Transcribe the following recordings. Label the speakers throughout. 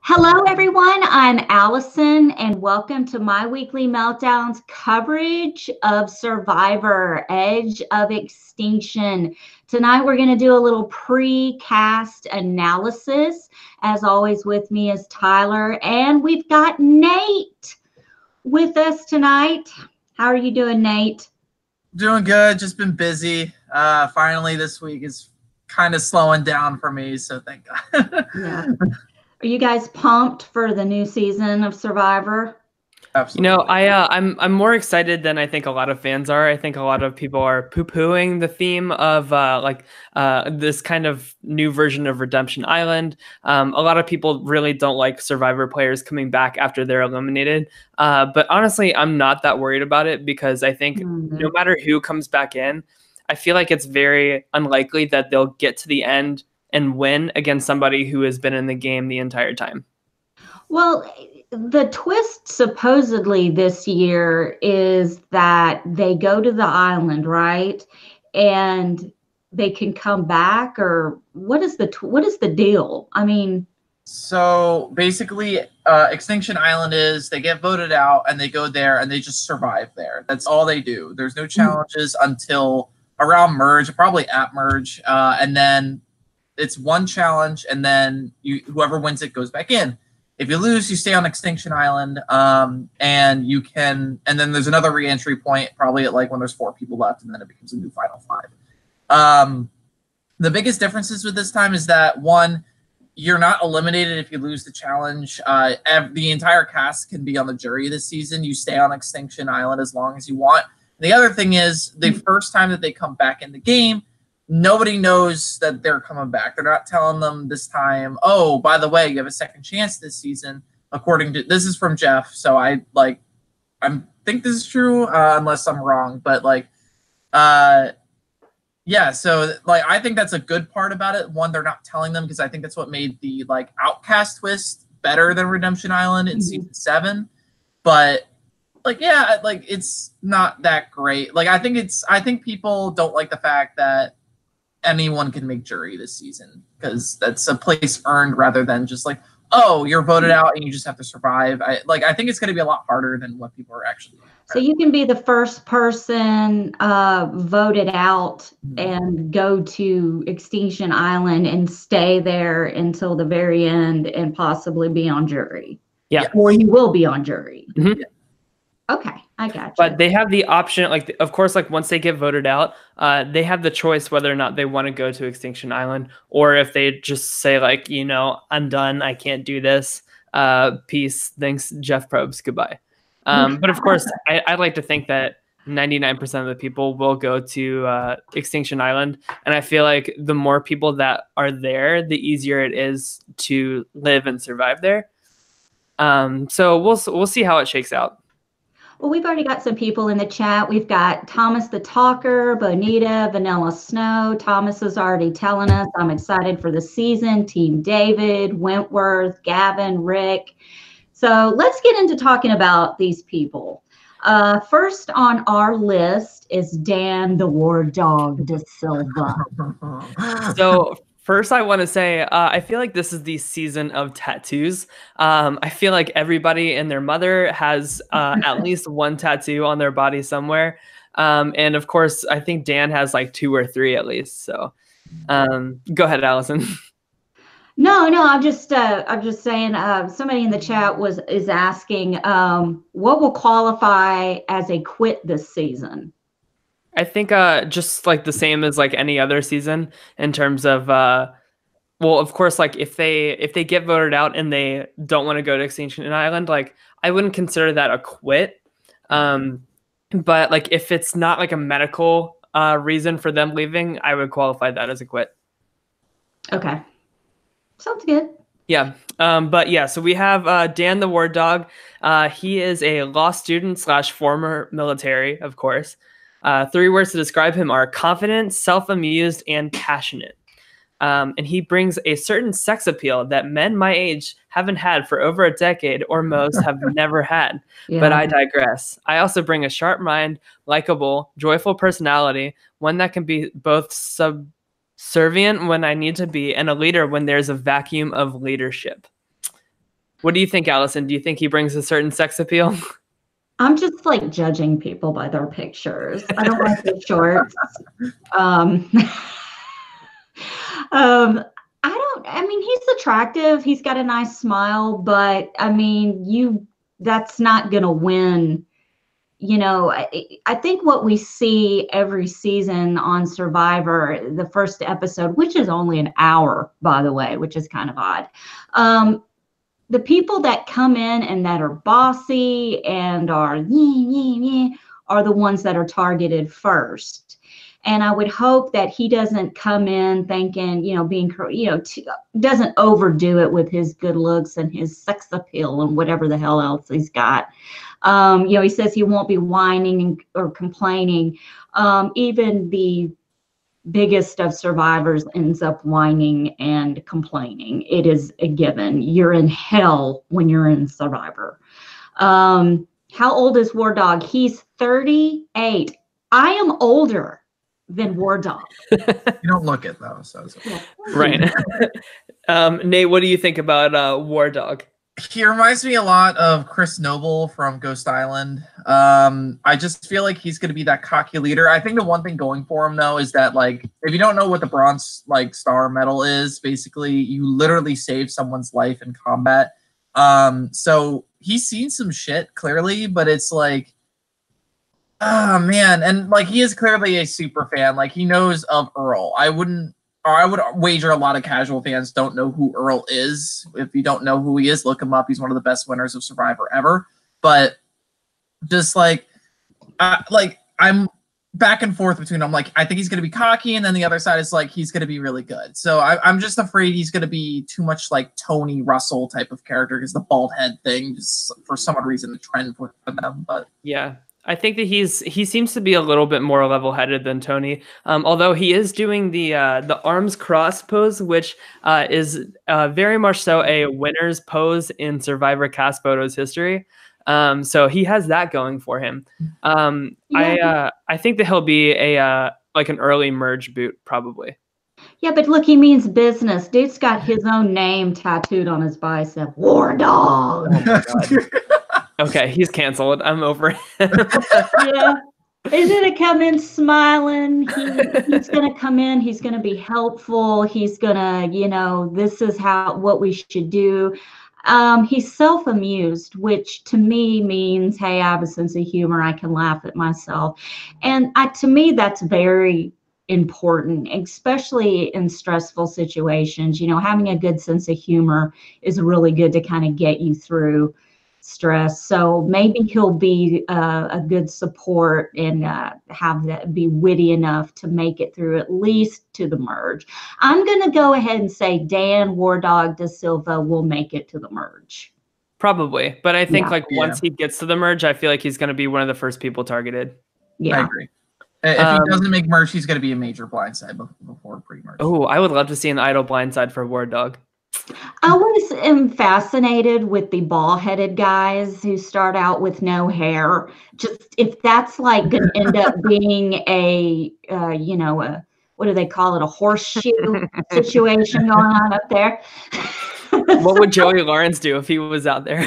Speaker 1: Hello, everyone. I'm Allison, and welcome to my weekly Meltdowns coverage of Survivor: Edge of Extinction. Tonight, we're going to do a little pre-cast analysis. As always, with me is Tyler, and we've got Nate with us tonight. How are you doing, Nate?
Speaker 2: Doing good. Just been busy. Finally, this week is kind of slowing down for me, so thank God.
Speaker 1: Yeah. Are you guys pumped for the new season of Survivor?
Speaker 2: Absolutely.
Speaker 3: You know, I'm more excited than I think a lot of fans are. I think a lot of people are poo-pooing the theme of this kind of new version of Redemption Island. A lot of people really don't like Survivor players coming back after they're eliminated. But honestly, I'm not that worried about it because I think no matter who comes back in, I feel like it's very unlikely that they'll get to the end and win against somebody who has been in the game the entire time.
Speaker 1: Well, the twist supposedly this year is that they go to the island, right? And they can come back, or what is the deal? I mean,
Speaker 2: so basically, Extinction Island is they get voted out and they go there and they just survive there. That's all they do. There's no challenges until around merge, probably at merge, and then it's one challenge, and then whoever wins it goes back in. If you lose, you stay on Extinction Island, and then there's another re-entry point, probably at like when there's 4 people left, and then it becomes a new final 5. The biggest differences with this time is that, one, you're not eliminated if you lose the challenge. The entire cast can be on the jury this season. You stay on Extinction Island as long as you want. The other thing is, the first time that they come back in the game, nobody knows that they're coming back. They're not telling them this time, oh, by the way, you have a second chance this season. According to, this is from Jeff, so I think this is true, unless I'm wrong. But yeah, so I think that's a good part about it. One, they're not telling them, because I think that's what made the Outcast twist better than Redemption Island in season 7. But it's not that great. I think people don't like the fact that anyone can make jury this season, because that's a place earned rather than just oh, you're voted out and you just have to survive. I think it's going to be a lot harder than what people are actually doing.
Speaker 1: So you can be the first person voted out and go to Extinction Island and stay there until the very end and possibly be on jury.
Speaker 3: Yeah.
Speaker 1: Or you will be on jury.
Speaker 3: Mm-hmm.
Speaker 1: Yeah. Okay, I got you.
Speaker 3: But they have the option, of course, once they get voted out, they have the choice whether or not they want to go to Extinction Island, or if they just say, I'm done, I can't do this. Peace, thanks, Jeff Probst, goodbye. But of course, I like to think that 99% of the people will go to Extinction Island, and I feel like the more people that are there, the easier it is to live and survive there. So we'll see how it shakes out.
Speaker 1: Well, we've already got some people in the chat. We've got Thomas the Talker, Bonita, Vanilla Snow. Thomas is already telling us, I'm excited for the season. Team David, Wentworth, Gavin, Rick. So let's get into talking about these people. First on our list is Dan the War Dog de Silva.
Speaker 3: So first, I want to say, I feel like this is the season of tattoos. I feel like everybody and their mother has at least one tattoo on their body somewhere. And of course, I think Dan has 2 or 3 at least. So go ahead, Allison.
Speaker 1: No, I'm just saying, somebody in the chat is asking, what will qualify as a quit this season?
Speaker 3: I think just the same as any other season in terms of well, of course, if they get voted out and they don't want to go to Extinction Island, I wouldn't consider that a quit. But if it's not a medical reason for them leaving, I would qualify that as a quit.
Speaker 1: Okay, sounds good.
Speaker 3: Yeah. But yeah, so we have Dan the War Dog. He is a law student / former military, of course. 3 words to describe him are confident, self-amused, and passionate. And he brings a certain sex appeal that men my age haven't had for over a decade, or most have never had. Yeah. But I digress. I also bring a sharp mind, likable, joyful personality, one that can be both servient when I need to be, and a leader when there's a vacuum of leadership. What do you think, Allison? Do you think he brings a certain sex appeal?
Speaker 1: I'm just like judging people by their pictures. I don't like the shorts. I mean, he's attractive. He's got a nice smile, but I mean, that's not going to win. You know, I think what we see every season on Survivor, the first episode, which is only an hour, by the way, which is kind of odd. The people that come in and that are bossy and are the ones that are targeted first. And I would hope that he doesn't come in thinking, doesn't overdo it with his good looks and his sex appeal and whatever the hell else he's got. He says he won't be whining or complaining. Even the biggest of survivors ends up whining and complaining. It is a given. You're in hell when you're in Survivor. How old is War Dog? He's 38. I am older than War Dog.
Speaker 2: You don't look it though, so
Speaker 3: right. Nate, what do you think about War Dog?
Speaker 2: He reminds me a lot of Chris Noble from Ghost Island. I just feel like he's going to be that cocky leader. I think the one thing going for him though is that, like, if you don't know what the bronze star medal is, basically you literally save someone's life in combat. So he's seen some shit clearly, but it's like, oh man, and like he is clearly a super fan. Like he knows of Earl. I would wager a lot of casual fans don't know who Earl is. If you don't know who he is, look him up. He's one of the best winners of Survivor ever. But just I'm back and forth between them. Like, I think he's going to be cocky, and then the other side is like he's going to be really good. So I'm just afraid he's going to be too much like Tony Russell type of character, because the bald head thing just for some odd reason the trend for them. But yeah.
Speaker 3: I think that he seems to be a little bit more level-headed than Tony, although he is doing the arms cross pose, which is very much so a winner's pose in Survivor cast photos history. So he has that going for him. I think that he'll be an early merge boot probably.
Speaker 1: Yeah, but look, he means business. Dude's got his own name tattooed on his bicep. War Dog.
Speaker 3: Oh my God. Okay, he's canceled. I'm over it.
Speaker 1: Yeah. He's going to come in smiling. He's going to come in. He's going to be helpful. He's going to, this is what we should do. He's self-amused, which to me means, hey, I have a sense of humor. I can laugh at myself. And to me, that's very important, especially in stressful situations. Having a good sense of humor is really good to kind of get you through stress. So maybe he'll be a good support and have that be witty enough to make it through at least to the merge. I'm going to go ahead and say Dan War Dog Da Silva will make it to the merge.
Speaker 3: Probably, but I think once he gets to the merge, I feel like he's going to be one of the first people targeted.
Speaker 1: Yeah,
Speaker 2: I agree. If he doesn't make merge, he's going to be a major blindside before pre-merge.
Speaker 3: Oh, I would love to see an idle blindside for War Dog.
Speaker 1: I always am fascinated with the bald-headed guys who start out with no hair. Just if that's like going to end up being a what do they call it? A horseshoe situation going on up there.
Speaker 3: What would Joey Lawrence do if he was out there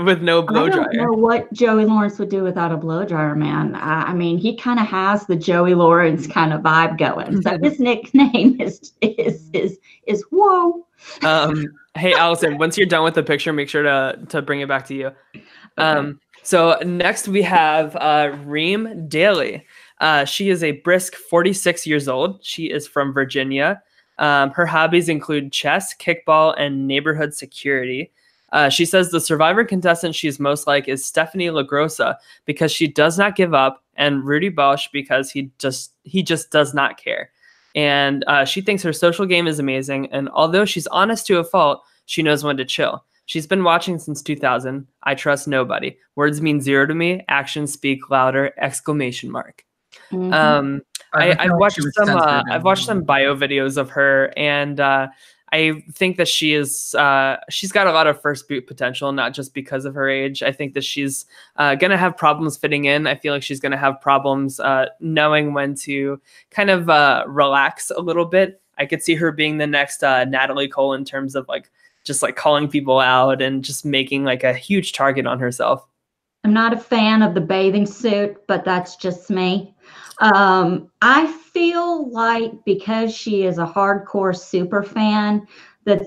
Speaker 3: with no blow dryer?
Speaker 1: I don't know what Joey Lawrence would do without a blow dryer, man. I mean, he kind of has the Joey Lawrence kind of vibe going. So his nickname is Whoa.
Speaker 3: Hey, Allison, once you're done with the picture, make sure to bring it back to you. So next we have Reem Daly. She is a brisk 46 years old. She is from Virginia. Her hobbies include chess, kickball, and neighborhood security. She says the Survivor contestant she's most like is Stephanie LaGrossa because she does not give up, and Rudy Bosch because he just does not care. And she thinks her social game is amazing, and although she's honest to a fault, she knows when to chill. She's been watching since 2000. I trust nobody. Words mean zero to me. Actions speak louder! ! Mm-hmm. I've watched some bio videos of her, and I I think that she is she's got a lot of first boot potential, not just because of her age. I think that she's gonna have problems fitting in. I feel like she's gonna have problems knowing when to kind of relax a little bit. I could see her being the next Natalie Cole in terms of like just like calling people out and just making like a huge target on herself.
Speaker 1: I'm not a fan of the bathing suit, but that's just me. I feel like because she is a hardcore super fan, that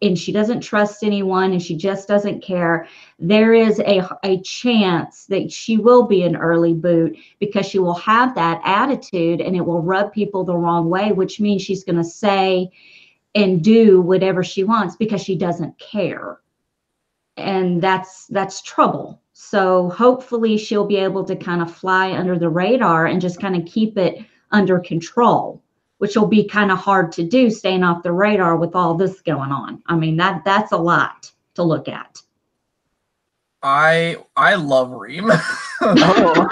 Speaker 1: and she doesn't trust anyone and she just doesn't care, there is a chance that she will be an early boot because she will have that attitude and it will rub people the wrong way, which means she's going to say and do whatever she wants because she doesn't care. And that's trouble. So hopefully she'll be able to kind of fly under the radar and just kind of keep it under control, which will be kind of hard to do, staying off the radar with all this going on. I mean, that's a lot to look at.
Speaker 2: I love Reem.
Speaker 1: Oh.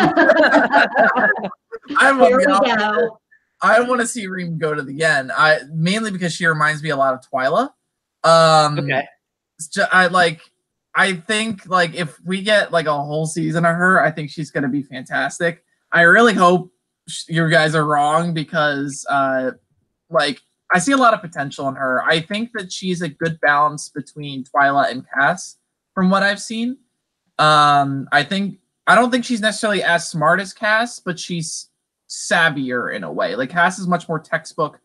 Speaker 1: Here we go.
Speaker 2: I want to see Reem go to the end. Mainly because she reminds me a lot of Twyla.
Speaker 3: Okay.
Speaker 2: I think like if we get like a whole season of her, I think she's going to be fantastic. I really hope you guys are wrong because like I see a lot of potential in her. I think that she's a good balance between Twyla and Cass from what I've seen. I don't think she's necessarily as smart as Cass, but she's savvier in a way. Like Cass is much more textbook,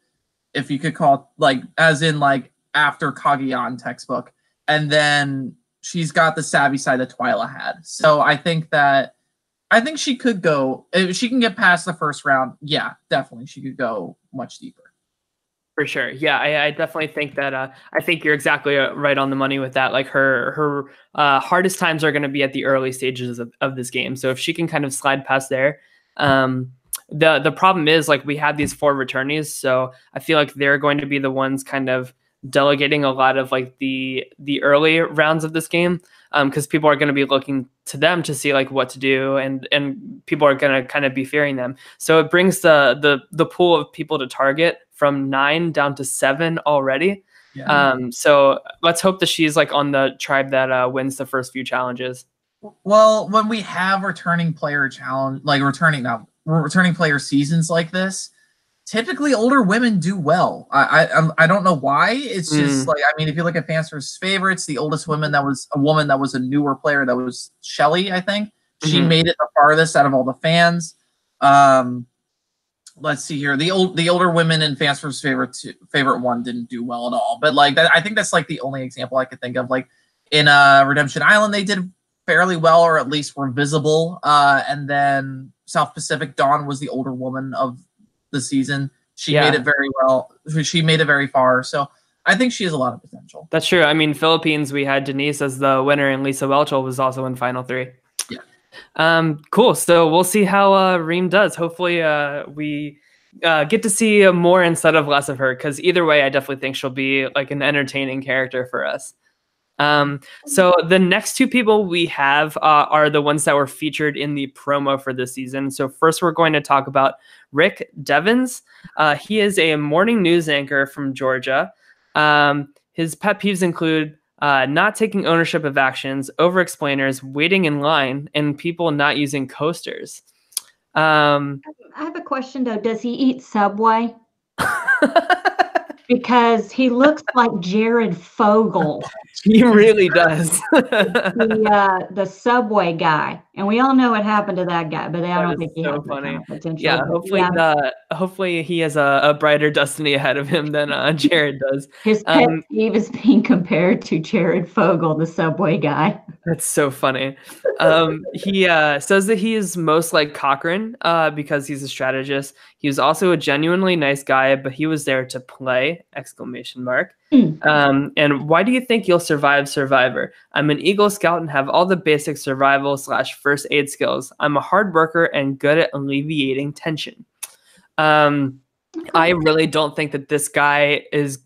Speaker 2: if you could call it, like as in like after Cagayan textbook. And then she's got the savvy side that Twyla had. So I think she could go, if she can get past the first round, yeah, definitely she could go much deeper.
Speaker 3: For sure. Yeah, I definitely think that I think you're exactly right on the money with that. Like her hardest times are going to be at the early stages of this game. So if she can kind of slide past there, the problem is like we have these 4 returnees. So I feel like they're going to be the ones kind of delegating a lot of like the early rounds of this game, because people are going to be looking to them to see like what to do, and people are going to kind of be fearing them. So it brings the pool of people to target from 9 down to 7 already.
Speaker 2: Yeah.
Speaker 3: So let's hope that she's like on the tribe that wins the first few challenges.
Speaker 2: Well, when we have returning player challenge, like returning player seasons like this, typically older women do well. I don't know why. It's just like, I mean, if you look at Fansfer's favorites, the oldest woman that was a newer player, that was Shelley, I think. She made it the farthest out of all the fans. Let's see here. The older women in Fansfer's favorite one didn't do well at all. But like that, I think that's like the only example I could think of. Like in Redemption Island, they did fairly well, or at least were visible. And then South Pacific, Dawn was the older woman of the season. She made it very well. She made it very far. So I think she has a lot of potential.
Speaker 3: That's true. I mean, Philippines, we had Denise as the winner, and Lisa Welchel was also in Final 3. Yeah. Cool. So we'll see how Reem does. Hopefully we get to see more instead of less of her, because either way, I definitely think she'll be like an entertaining character for us. So the next 2 people we have are the ones that were featured in the promo for this season. So first we're going to talk about Rick Devens. He is a morning news anchor from Georgia. His pet peeves include not taking ownership of actions, over-explainers, waiting in line, and people not using coasters.
Speaker 1: I have a question though. Does he eat Subway? Because he looks like Jared Fogle.
Speaker 3: He really does.
Speaker 1: the Subway guy, and we all know what happened to that guy, but I don't think he has
Speaker 3: funny.
Speaker 1: Kind of potential.
Speaker 3: Yeah, hopefully he has a brighter destiny ahead of him than Jared does.
Speaker 1: His pet peeve is being compared to Jared Fogle, the Subway guy.
Speaker 3: That's so funny. He says that he is most like Cochran because he's a strategist. He was also a genuinely nice guy, but he was there to play! ! And why do you think you'll survive Survivor? I'm an Eagle Scout and have all the basic survival / first aid skills. I'm a hard worker and good at alleviating tension. I really don't think that this guy is...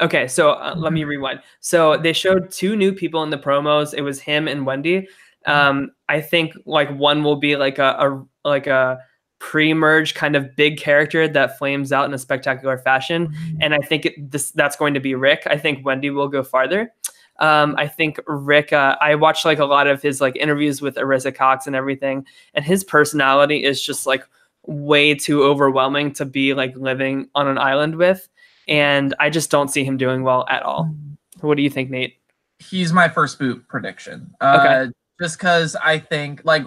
Speaker 3: Okay, so let me rewind. So they showed 2 new people in the promos. It was him and Wendy. I think like one will be like a pre-merge kind of big character that flames out in a spectacular fashion. And I think that's going to be Rick. I think Wendy will go farther. I think Rick, I watched like a lot of his like interviews with Arisa Cox and everything, and his personality is just like way too overwhelming to be like living on an island with. And I just don't see him doing well at all. What do you think, Nate?
Speaker 2: He's my first boot prediction.
Speaker 3: Okay.
Speaker 2: Just because I think, like,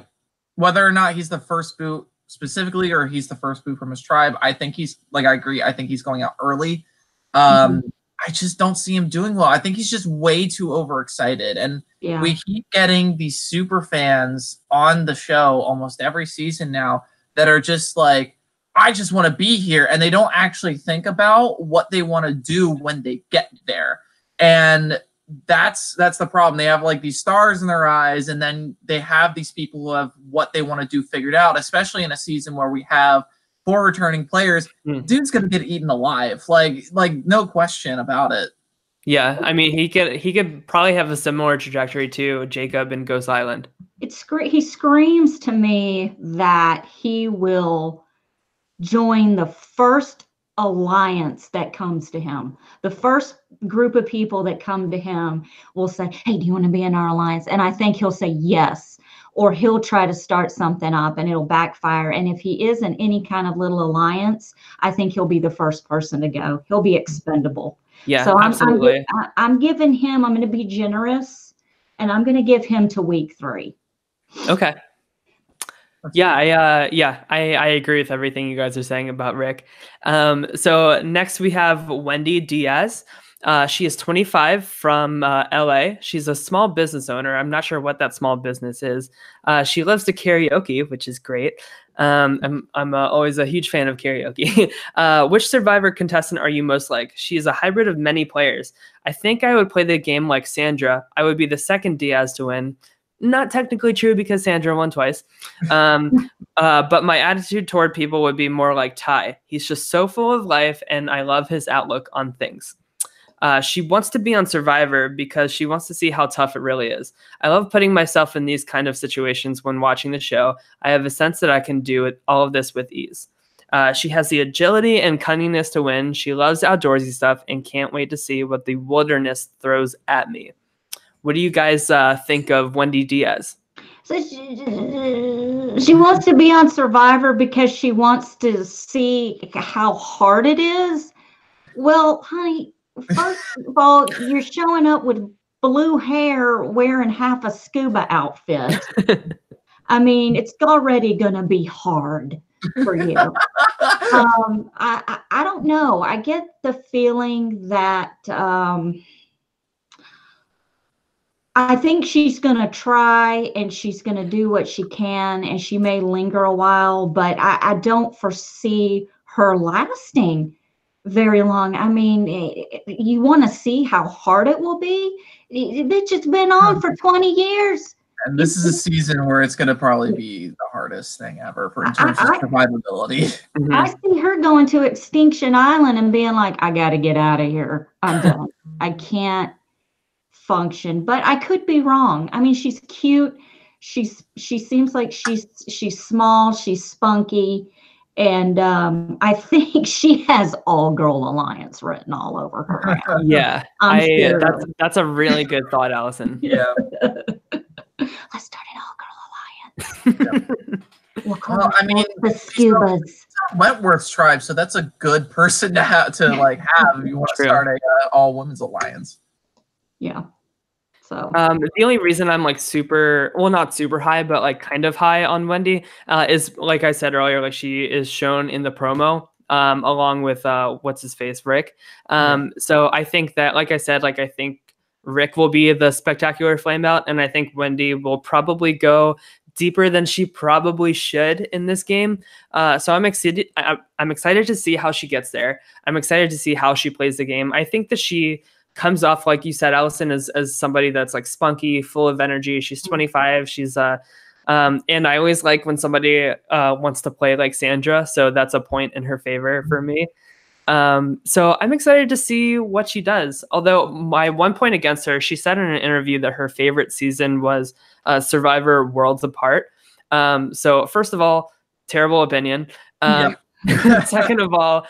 Speaker 2: whether or not he's the first boot specifically or he's the first boot from his tribe, I think he's, like, I agree. I think he's going out early. I just don't see him doing well. I think he's just way too overexcited. And we keep getting these super fans on the show almost every season now that are just like, I just want to be here. And they don't actually think about what they want to do when they get there. And that's the problem. They have like these stars in their eyes, and then they have these people who have what they want to do figured out, especially in a season where we have 4 returning players. Dude's gonna get eaten alive, like no question about it.
Speaker 3: Yeah, I mean he could probably have a similar trajectory to Jacob in Ghost Island.
Speaker 1: He screams to me that he will join the first alliance that comes to him. The first group of people that come to him will say, hey, do you want to be in our alliance? And I think he'll say yes, or he'll try to start something up and it'll backfire. And if he is in any kind of little alliance, I think he'll be the first person to go. He'll be expendable.
Speaker 3: Yeah,
Speaker 1: so
Speaker 3: absolutely.
Speaker 1: I'm giving him, I'm going to be generous, and I'm going to give him to week 3.
Speaker 3: Okay. Yeah, I agree with everything you guys are saying about Rick. So next we have Wendy Diaz. She is 25 from LA. She's a small business owner. I'm not sure what that small business is. She loves to karaoke, which is great. I'm always a huge fan of karaoke. Which Survivor contestant are you most like? She is a hybrid of many players. I think I would play the game like Sandra. I would be the second Diaz to win. Not technically true because Sandra won twice. But my attitude toward people would be more like Ty. He's just so full of life, and I love his outlook on things. She wants to be on Survivor because she wants to see how tough it really is. I love putting myself in these kind of situations when watching the show. I have a sense that I can do all of this with ease. She has the agility and cunningness to win. She loves outdoorsy stuff and can't wait to see what the wilderness throws at me. What do you guys think of Wendy Diaz?
Speaker 1: So she wants to be on Survivor because she wants to see how hard it is. Well, honey, first of all, you're showing up with blue hair wearing half a scuba outfit. I mean, it's already going to be hard for you. I don't know. I get the feeling that I think she's going to try and she's going to do what she can, and she may linger a while, but I don't foresee her lasting very long. I mean, you want to see how hard it will be? It's just been on for 20 years.
Speaker 2: And this is a season where it's going to probably be the hardest thing ever in terms of survivability.
Speaker 1: I see her going to Extinction Island and being like, I got to get out of here. I'm done. I can't function, but I could be wrong. I mean, she's cute. She seems like she's small. She's spunky. And I think she has all girl alliance written all over her house.
Speaker 3: Yeah, that's a really good thought, Allison.
Speaker 2: Yeah.
Speaker 1: Let's start an all girl alliance.
Speaker 2: Well, I mean,
Speaker 1: the Scubas.
Speaker 2: Wentworth's tribe, so that's a good person to have if you want to start a all women's alliance.
Speaker 1: Yeah. So
Speaker 3: the only reason I'm like not super high, but like kind of high on Wendy is, like I said earlier, like she is shown in the promo along with what's his face, Rick. So I think that, like I said, I think Rick will be the spectacular flame out, and I think Wendy will probably go deeper than she probably should in this game. So I'm excited. I'm excited to see how she gets there. I'm excited to see how she plays the game. I think that she comes off, like you said, Allison, as somebody that's like spunky, full of energy. She's 25. She's and I always like when somebody wants to play like Sandra. So that's a point in her favor for me. So I'm excited to see what she does. Although my one point against her, she said in an interview that her favorite season was Survivor Worlds Apart. So first of all, terrible opinion.
Speaker 2: Yep.
Speaker 3: Second of all,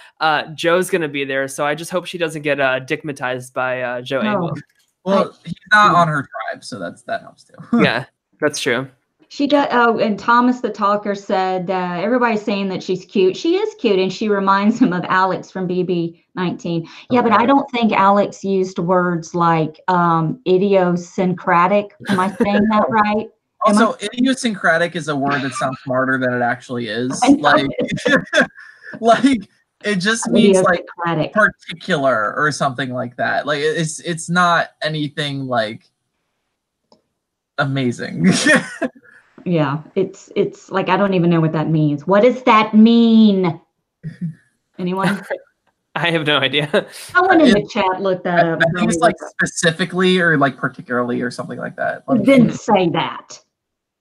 Speaker 3: Joe's going to be there, so I just hope she doesn't get digmatized by Joe Anglim.
Speaker 2: Well, he's not on her tribe, so that helps too.
Speaker 3: Yeah, that's true.
Speaker 1: She does. Oh, and Thomas the Talker said everybody's saying that she's cute. She is cute, and she reminds him of Alex from BB19. Yeah, but I don't think Alex used words like idiosyncratic. Am I saying that right?
Speaker 2: Also, idiosyncratic is a word that sounds smarter than it actually is. Like it just means like particular or something like that. Like it's not anything like amazing.
Speaker 1: Yeah, it's like I don't even know what that means. What does that mean? Anyone?
Speaker 3: I have no idea.
Speaker 1: Someone in the chat look that up.
Speaker 2: I think it's like specifically or like particularly or something like that.
Speaker 1: Then say that,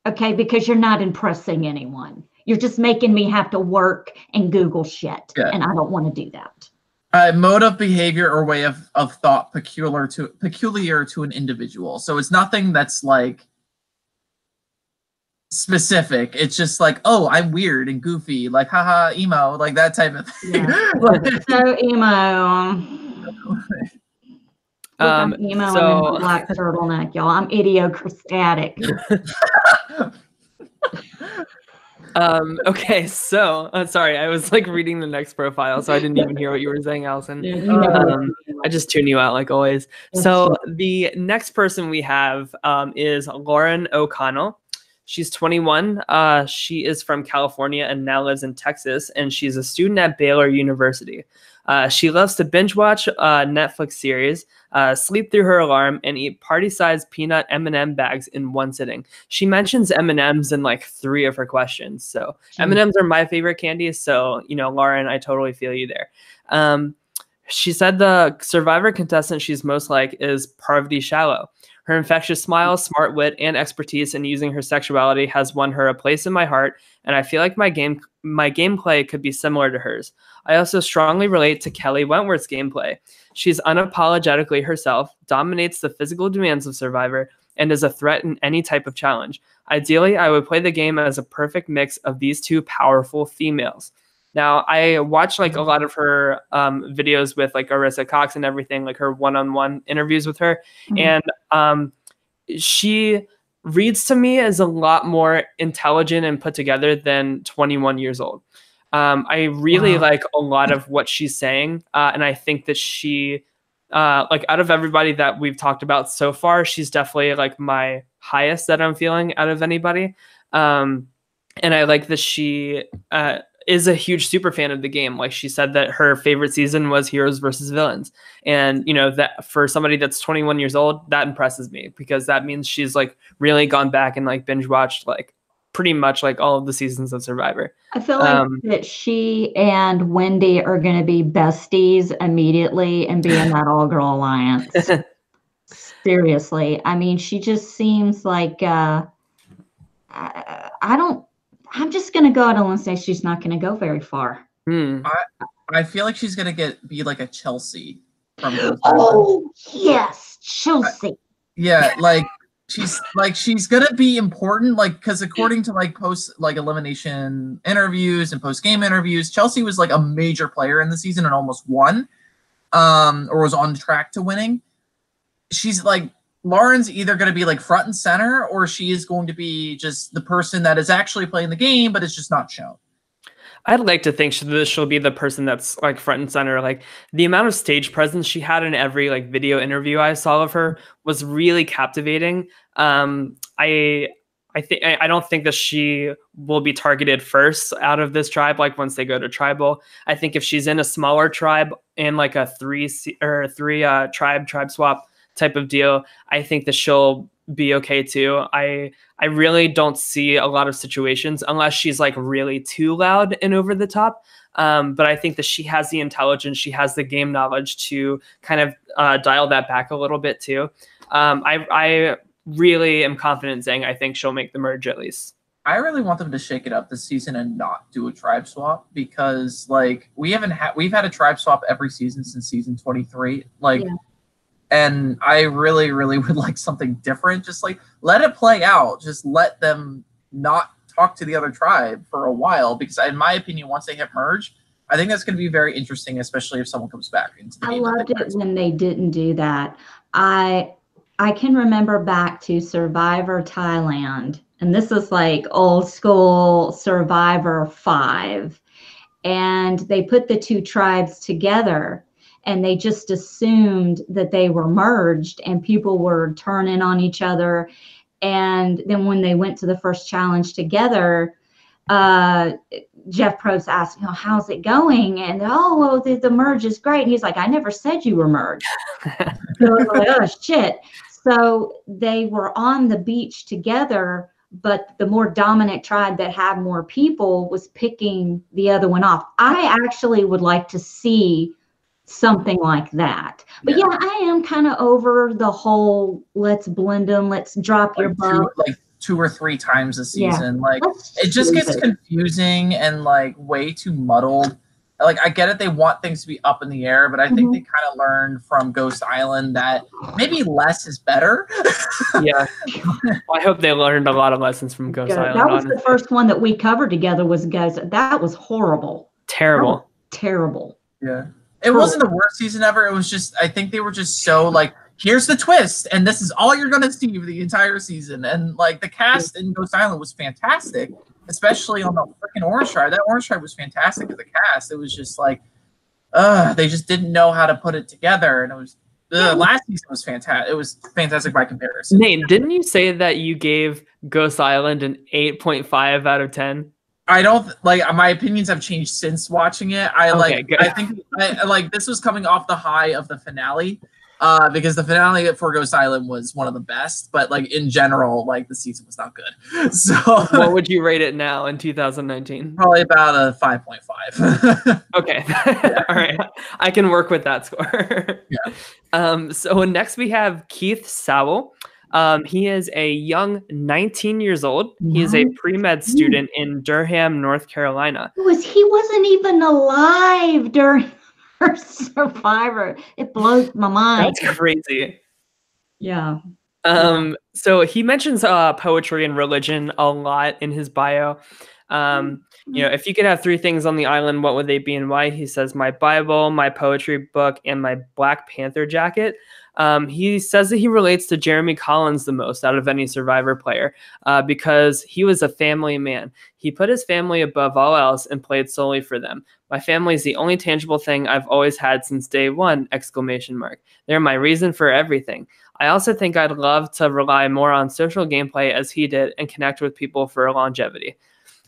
Speaker 1: okay? Because you're not impressing anyone. You're just making me have to work and Google shit, and I don't want to do that.
Speaker 2: Mode of behavior or way of thought peculiar to an individual. So it's nothing that's like specific. It's just like, oh, I'm weird and goofy, like haha, emo, like that type of thing.
Speaker 1: Yeah. So emo. I'm emo and in a black turtleneck, y'all. I'm idiosyncratic.
Speaker 3: Okay, so sorry, I was like reading the next profile, so I didn't even hear what you were saying, Allison. I just tune you out like always. So the next person we have is Lauren O'Connell. She's 21. She is from California and now lives in Texas, and she's a student at Baylor University. She loves to binge watch Netflix series, sleep through her alarm, and eat party-sized peanut M&M bags in one sitting. She mentions M&Ms in like 3 of her questions. So M&Ms are my favorite candy. So, you know, Lauren, I totally feel you there. She said the Survivor contestant she's most like is Parvati Shallow. Her infectious smile, smart wit, and expertise in using her sexuality has won her a place in my heart, and I feel like my gameplay could be similar to hers. I also strongly relate to Kelley Wentworth's gameplay. She's unapologetically herself, dominates the physical demands of Survivor, and is a threat in any type of challenge. Ideally, I would play the game as a perfect mix of these 2 powerful females. Now, I watched like a lot of her videos with like Arissa Cox and everything, like her one-on-one interviews with her. And she reads to me as a lot more intelligent and put together than 21 years old. I really like a lot of what she's saying. And I think that she, like out of everybody that we've talked about so far, she's definitely like my highest that I'm feeling out of anybody. And I like that she is a huge super fan of the game. Like she said that her favorite season was Heroes versus Villains. And, you know, that for somebody that's 21 years old, that impresses me because that means she's like really gone back and like binge watched like pretty much like all of the seasons of Survivor.
Speaker 1: I feel like that she and Wendy are going to be besties immediately and be in that all girl alliance. Seriously. I mean, she just seems like, I'm just going to go out on and say she's not going to go very far.
Speaker 2: I feel like she's going to be like a Chelsea. From
Speaker 1: yes, Chelsea.
Speaker 2: Yeah, like she's going to be important, like, because according to like post like elimination interviews and post game interviews, Chelsea was like a major player in the season and almost won, or was on track to winning. She's like, Lauren's either going to be like front and center, or she is going to be just the person that is actually playing the game, but it's just not shown.
Speaker 3: I'd like to think she'll be the person that's like front and center. Like the amount of stage presence she had in every like video interview I saw of her was really captivating. I don't think that she will be targeted first out of this tribe. Like once they go to tribal, I think if she's in a smaller tribe and like a three tribe swap type of deal, I think that she'll be okay too. I really don't see a lot of situations unless she's like really too loud and over the top. But I think that she has the intelligence, she has the game knowledge to kind of dial that back a little bit too. I really am confident in saying I think she'll make the merge at least.
Speaker 2: I really want them to shake it up this season and not do a tribe swap because like we've had a tribe swap every season since season 23. Like. Yeah. And I really, really would like something different. Just like let it play out. Just let them not talk to the other tribe for a while, because in my opinion, once they hit merge, I think that's going to be very interesting, especially if someone comes back into the game.
Speaker 1: I loved it when they didn't do that. I can remember back to Survivor Thailand, and this is like old school Survivor 5, and they put the two tribes together, and they just assumed that they were merged, and people were turning on each other. And then when they went to the first challenge together, Jeff Probst asked, how's it going? And well, the merge is great. And he's like, I never said you were merged. So it was like, oh shit. So they were on the beach together, but the more dominant tribe that had more people was picking the other one off. I actually would like to see something like that. But yeah, I am kind of over the whole let's blend them, let's drop your boat.
Speaker 2: Like 2 or 3 times a season. Like it just gets confusing and like way too muddled. Like I get it, they want things to be up in the air, but I think they kind of learned from Ghost Island that maybe less is better.
Speaker 3: Yeah. Well, I hope they learned a lot of lessons from Ghost Island.
Speaker 1: That was the first one that we covered together was Ghost. That was horrible.
Speaker 3: Terrible.
Speaker 1: Terrible.
Speaker 2: Yeah. It wasn't the worst season ever. It was just, I think they were just so like, here's the twist, and this is all you're going to see for the entire season. And like the cast in Ghost Island was fantastic, especially on the freaking Orange Tribe. That Orange Tribe was fantastic as a cast. It was just like, they just didn't know how to put it together. And it was, last season was fantastic. It was fantastic by comparison.
Speaker 3: Nate, didn't you say that you gave Ghost Island an 8.5 out of 10?
Speaker 2: I don't like my opinions have changed since watching it. I think this was coming off the high of the finale, because the finale for Ghost Island was one of the best, but like in general, like the season was not good. So
Speaker 3: what would you rate it now in 2019?
Speaker 2: Probably about a 5.5.
Speaker 3: Okay. All right. I can work with that score.
Speaker 2: Yeah.
Speaker 3: So next we have Keith Sowell. He is a young 19 years old. He is a pre-med student in Durham, North Carolina.
Speaker 1: He wasn't even alive during Survivor. It blows my mind.
Speaker 3: That's crazy.
Speaker 1: Yeah.
Speaker 3: So he mentions poetry and religion a lot in his bio. If you could have 3 things on the island, what would they be and why? He says, my Bible, my poetry book, and my Black Panther jacket. He says that he relates to Jeremy Collins the most out of any Survivor player because he was a family man. He put his family above all else and played solely for them. My family is the only tangible thing I've always had since day one! They're my reason for everything. I also think I'd love to rely more on social gameplay as he did and connect with people for longevity.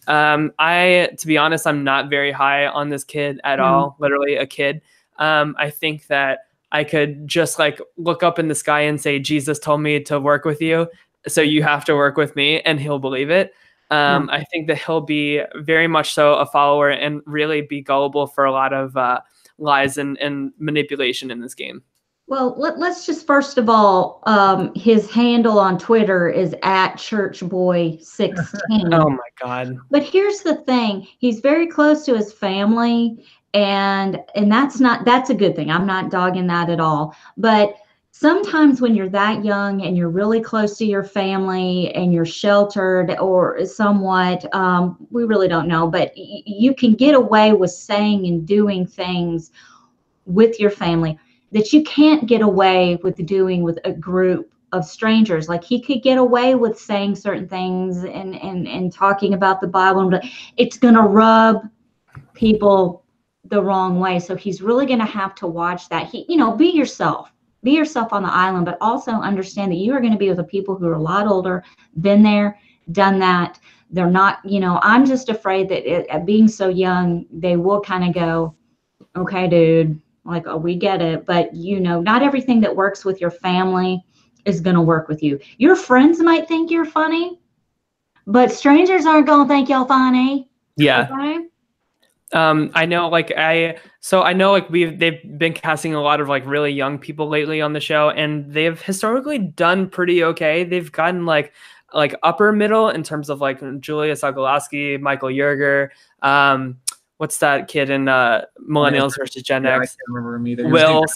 Speaker 3: To be honest, I'm not very high on this kid at all, literally a kid. I think that I could just like look up in the sky and say, Jesus told me to work with you, so you have to work with me, and he'll believe it. I think that he'll be very much so a follower and really be gullible for a lot of lies and manipulation in this game.
Speaker 1: Well, let's just first of all, his handle on Twitter is @churchboy16.
Speaker 3: Oh my God.
Speaker 1: But here's the thing. He's very close to his family, and that's a good thing. I'm not dogging that at all. But sometimes when you're that young and you're really close to your family and you're sheltered or somewhat, we really don't know, but you can get away with saying and doing things with your family that you can't get away with doing with a group of strangers. Like he could get away with saying certain things and talking about the Bible, but it's going to rub people the wrong way. So he's really going to have to watch that. Be yourself on the island, but also understand that you are going to be with the people who are a lot older, been there, done that. They're not, I'm just afraid that at being so young, they will kind of go, okay, dude, like, oh, we get it. But, not everything that works with your family is going to work with you. Your friends might think you're funny, but strangers aren't going to think you're funny.
Speaker 3: Yeah.
Speaker 1: Okay?
Speaker 3: I know, they've been casting a lot of like really young people lately on the show, and they've historically done pretty okay. They've gotten like upper middle in terms of like Julia Sokolowski, Michael Yerger, what's that kid in Millennials versus Gen X?
Speaker 2: I can't remember him either.
Speaker 3: Will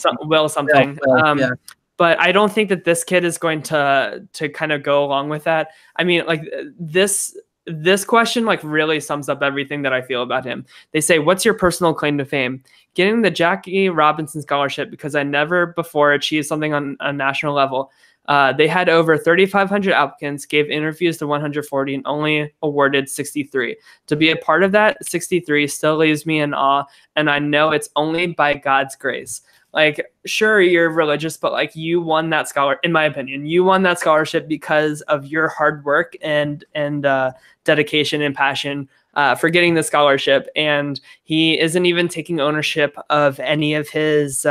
Speaker 3: something.
Speaker 2: Yeah.
Speaker 3: But I don't think that this kid is going to kind of go along with that. I mean, like this this question like really sums up everything that I feel about him. They say, what's your personal claim to fame? Getting the Jackie Robinson Scholarship because I never before achieved something on a national level. They had over 3,500 applicants, gave interviews to 140, and only awarded 63. To be a part of that 63 still leaves me in awe, and I know it's only by God's grace. Like, sure, you're religious, but like you won that in my opinion, you won that scholarship because of your hard work and dedication and passion for getting the scholarship. And he isn't even taking ownership of any of his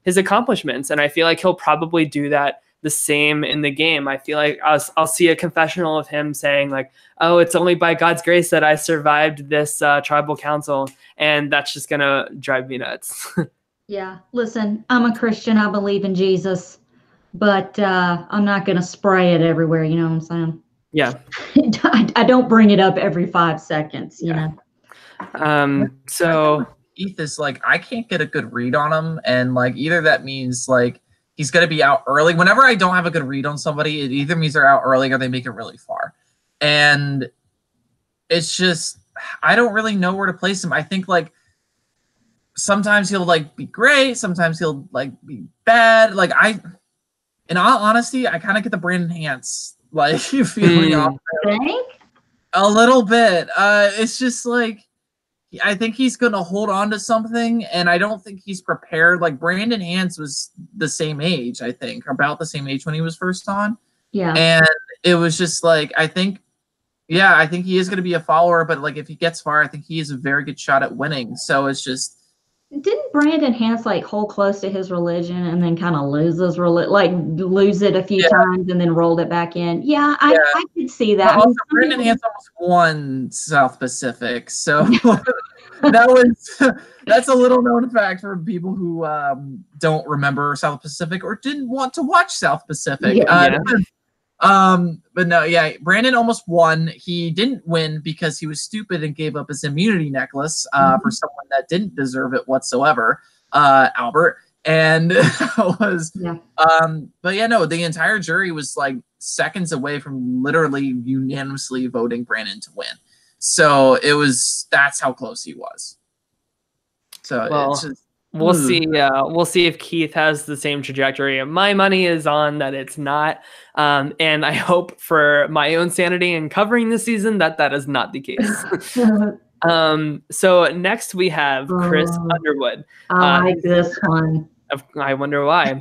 Speaker 3: accomplishments. And I feel like he'll probably do that the same in the game. I feel like I'll see a confessional of him saying like, oh, it's only by God's grace that I survived this tribal council. And that's just going to drive me nuts.
Speaker 1: Yeah, listen, I'm a Christian. I believe in Jesus, but I'm not going to spray it everywhere. You know what I'm saying?
Speaker 3: Yeah.
Speaker 1: I don't bring it up every 5 seconds, you know?
Speaker 2: So Heath is like, I can't get a good read on him. And like, either that means like he's going to be out early. Whenever I don't have a good read on somebody, it either means they're out early or they make it really far. And it's just, I don't really know where to place him. I think like, sometimes he'll like be great. Sometimes he'll like be bad. Like in all honesty, I kind of get the Brandon Hance like feeling off a little bit. It's just like, I think he's going to hold on to something, and I don't think he's prepared. Like Brandon Hance was the same age, I think, about the same age when he was first on.
Speaker 1: Yeah.
Speaker 2: And it was just like, I think he is going to be a follower, but like if he gets far, I think he has a very good shot at winning. So it's just,
Speaker 1: didn't Brandon Hance like hold close to his religion and then kind of lose it a few times and then rolled it back in? Yeah, I could see that.
Speaker 2: Also, Brandon Hance almost won South Pacific, so that's a little known fact for people who don't remember South Pacific or didn't want to watch South Pacific. But no, yeah, Brandon almost won. He didn't win because he was stupid and gave up his immunity necklace for someone that didn't deserve it whatsoever, Albert. And but yeah, no, the entire jury was like seconds away from literally unanimously voting Brandon to win. So that's how close he was. So it's just,
Speaker 3: we'll see. We'll see if Keith has the same trajectory. My money is on that it's not. And I hope for my own sanity in covering this season that is not the case. So next we have Chris Underwood.
Speaker 1: I like this one.
Speaker 3: I wonder why.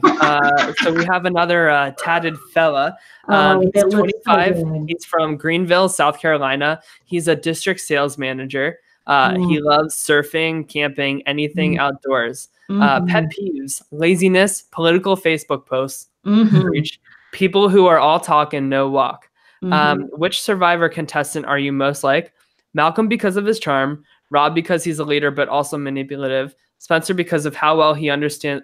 Speaker 3: So we have another tatted fella. He's 25. He's from Greenville, South Carolina. He's a district sales manager. He loves surfing, camping, anything outdoors. Pet peeves: laziness, political Facebook posts, people who are all talk and no walk. Which Survivor contestant are you most like? Malcolm because of his charm, Rob because he's a leader but also manipulative, Spencer because of how well he understands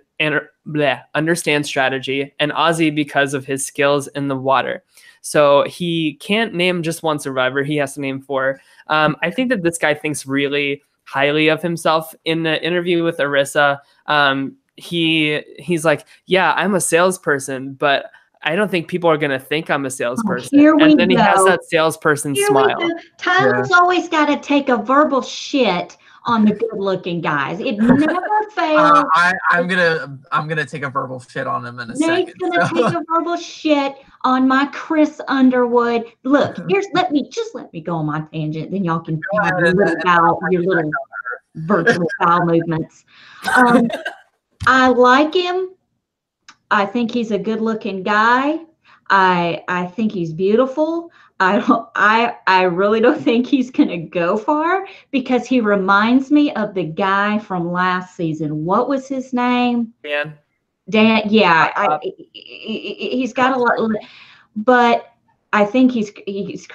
Speaker 3: strategy, and Ozzy because of his skills in the water. So he can't name just one Survivor. He has to name 4. I think that this guy thinks really highly of himself. In the interview with Arissa, he's like, yeah, I'm a salesperson, but I don't think people are going to think I'm a salesperson. And then he has that salesperson smile.
Speaker 1: Tyler's always got to take a verbal shit on the good-looking guys. It never fails.
Speaker 2: I'm gonna take a verbal shit on him in a second.
Speaker 1: Nate's gonna take a verbal shit on my Chris Underwood. Look, let me go on my tangent, then y'all can have your little virtual bowel movements. I like him. I think he's a good-looking guy. I think he's beautiful. I really don't think he's going to go far because he reminds me of the guy from last season. What was his name? Dan. Yeah. He's got a lot, but I think he's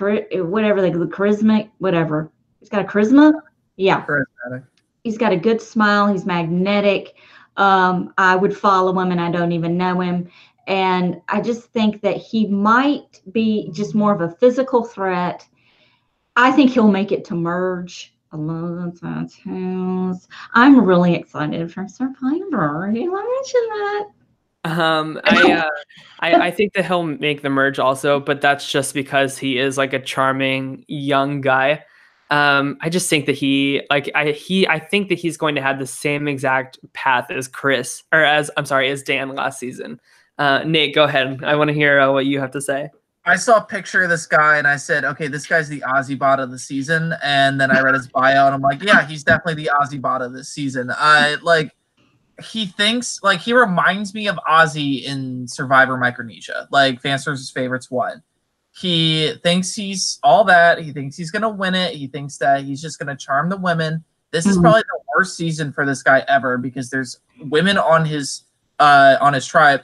Speaker 1: whatever, like the charismatic, whatever. He's got a charisma. Yeah. Charismatic. He's got a good smile. He's magnetic. I would follow him and I don't even know him. And I just think that he might be just more of a physical threat. I think he'll make it to merge. I love the tattoos. I'm really excited for Survivor. You want to mention that?
Speaker 3: I think that he'll make the merge also, but that's just because he is like a charming young guy. I just think that I think that he's going to have the same exact path as as Dan last season. Nate, go ahead. I want to hear what you have to say.
Speaker 2: I saw a picture of this guy and I said, okay, this guy's the Aussie bot of the season. And then I read his bio and I'm like, yeah, he's definitely the Aussie bot of this season. He thinks like he reminds me of Ozzy in Survivor Micronesia, like Fans vs. Favorites 1. He thinks he's all that. He thinks he's gonna win it. He thinks that he's just gonna charm the women. This is probably the worst season for this guy ever because there's women on his tribe,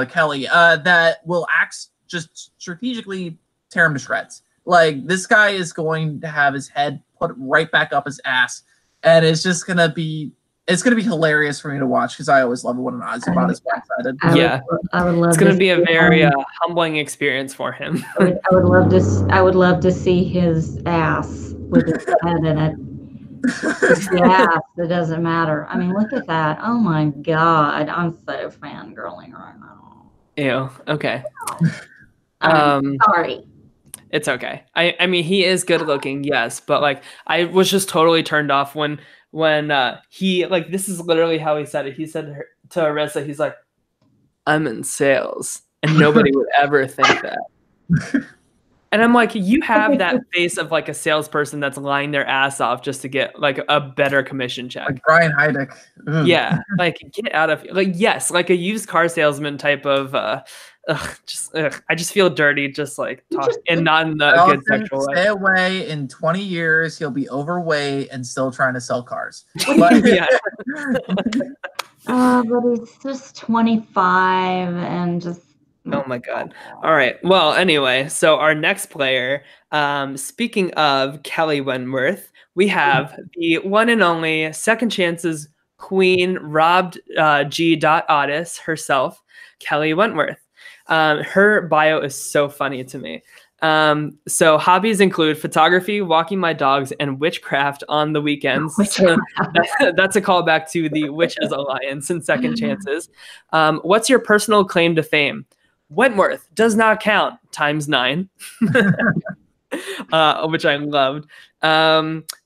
Speaker 2: Kelley, that will act just strategically tear him to shreds. Like this guy is going to have his head put right back up his ass, and it's just gonna be. It's going to be hilarious for me to watch because I always love it when an Aussie bot is one-sided.
Speaker 3: I would love. It's going to be a very humbling experience for him.
Speaker 1: I would love to see his ass with his head in it. The ass, it doesn't matter. I mean, look at that. Oh my God, I'm so fangirling right now.
Speaker 3: Ew. Okay.
Speaker 1: Sorry.
Speaker 3: It's okay. I mean, he is good looking, yes, but like I was just totally turned off when he like this is literally how he said it. He said to Arissa, he's like, "I'm in sales," and nobody would ever think that. And I'm like, you have that face of like a salesperson that's lying their ass off just to get like a better commission check.
Speaker 2: Like Brian Heideck. Ugh.
Speaker 3: Yeah, like get out of like yes, like a used car salesman type of. I just feel dirty, just like talk and not in a good sexual way.
Speaker 2: Stay away. In 20 years, he'll be overweight and still trying to sell cars.
Speaker 3: Yeah.
Speaker 1: But he's just 25 and just.
Speaker 3: Oh my God. All right. Well, anyway, so our next player, speaking of Kelley Wentworth, we have the one and only Second Chances Queen Robbed G. Otis herself, Kelley Wentworth. Her bio is so funny to me. So hobbies include photography, walking my dogs, and witchcraft on the weekends. So that's a callback to the Witches Alliance and Second Chances. What's your personal claim to fame? Wentworth does not count ×9, which I loved.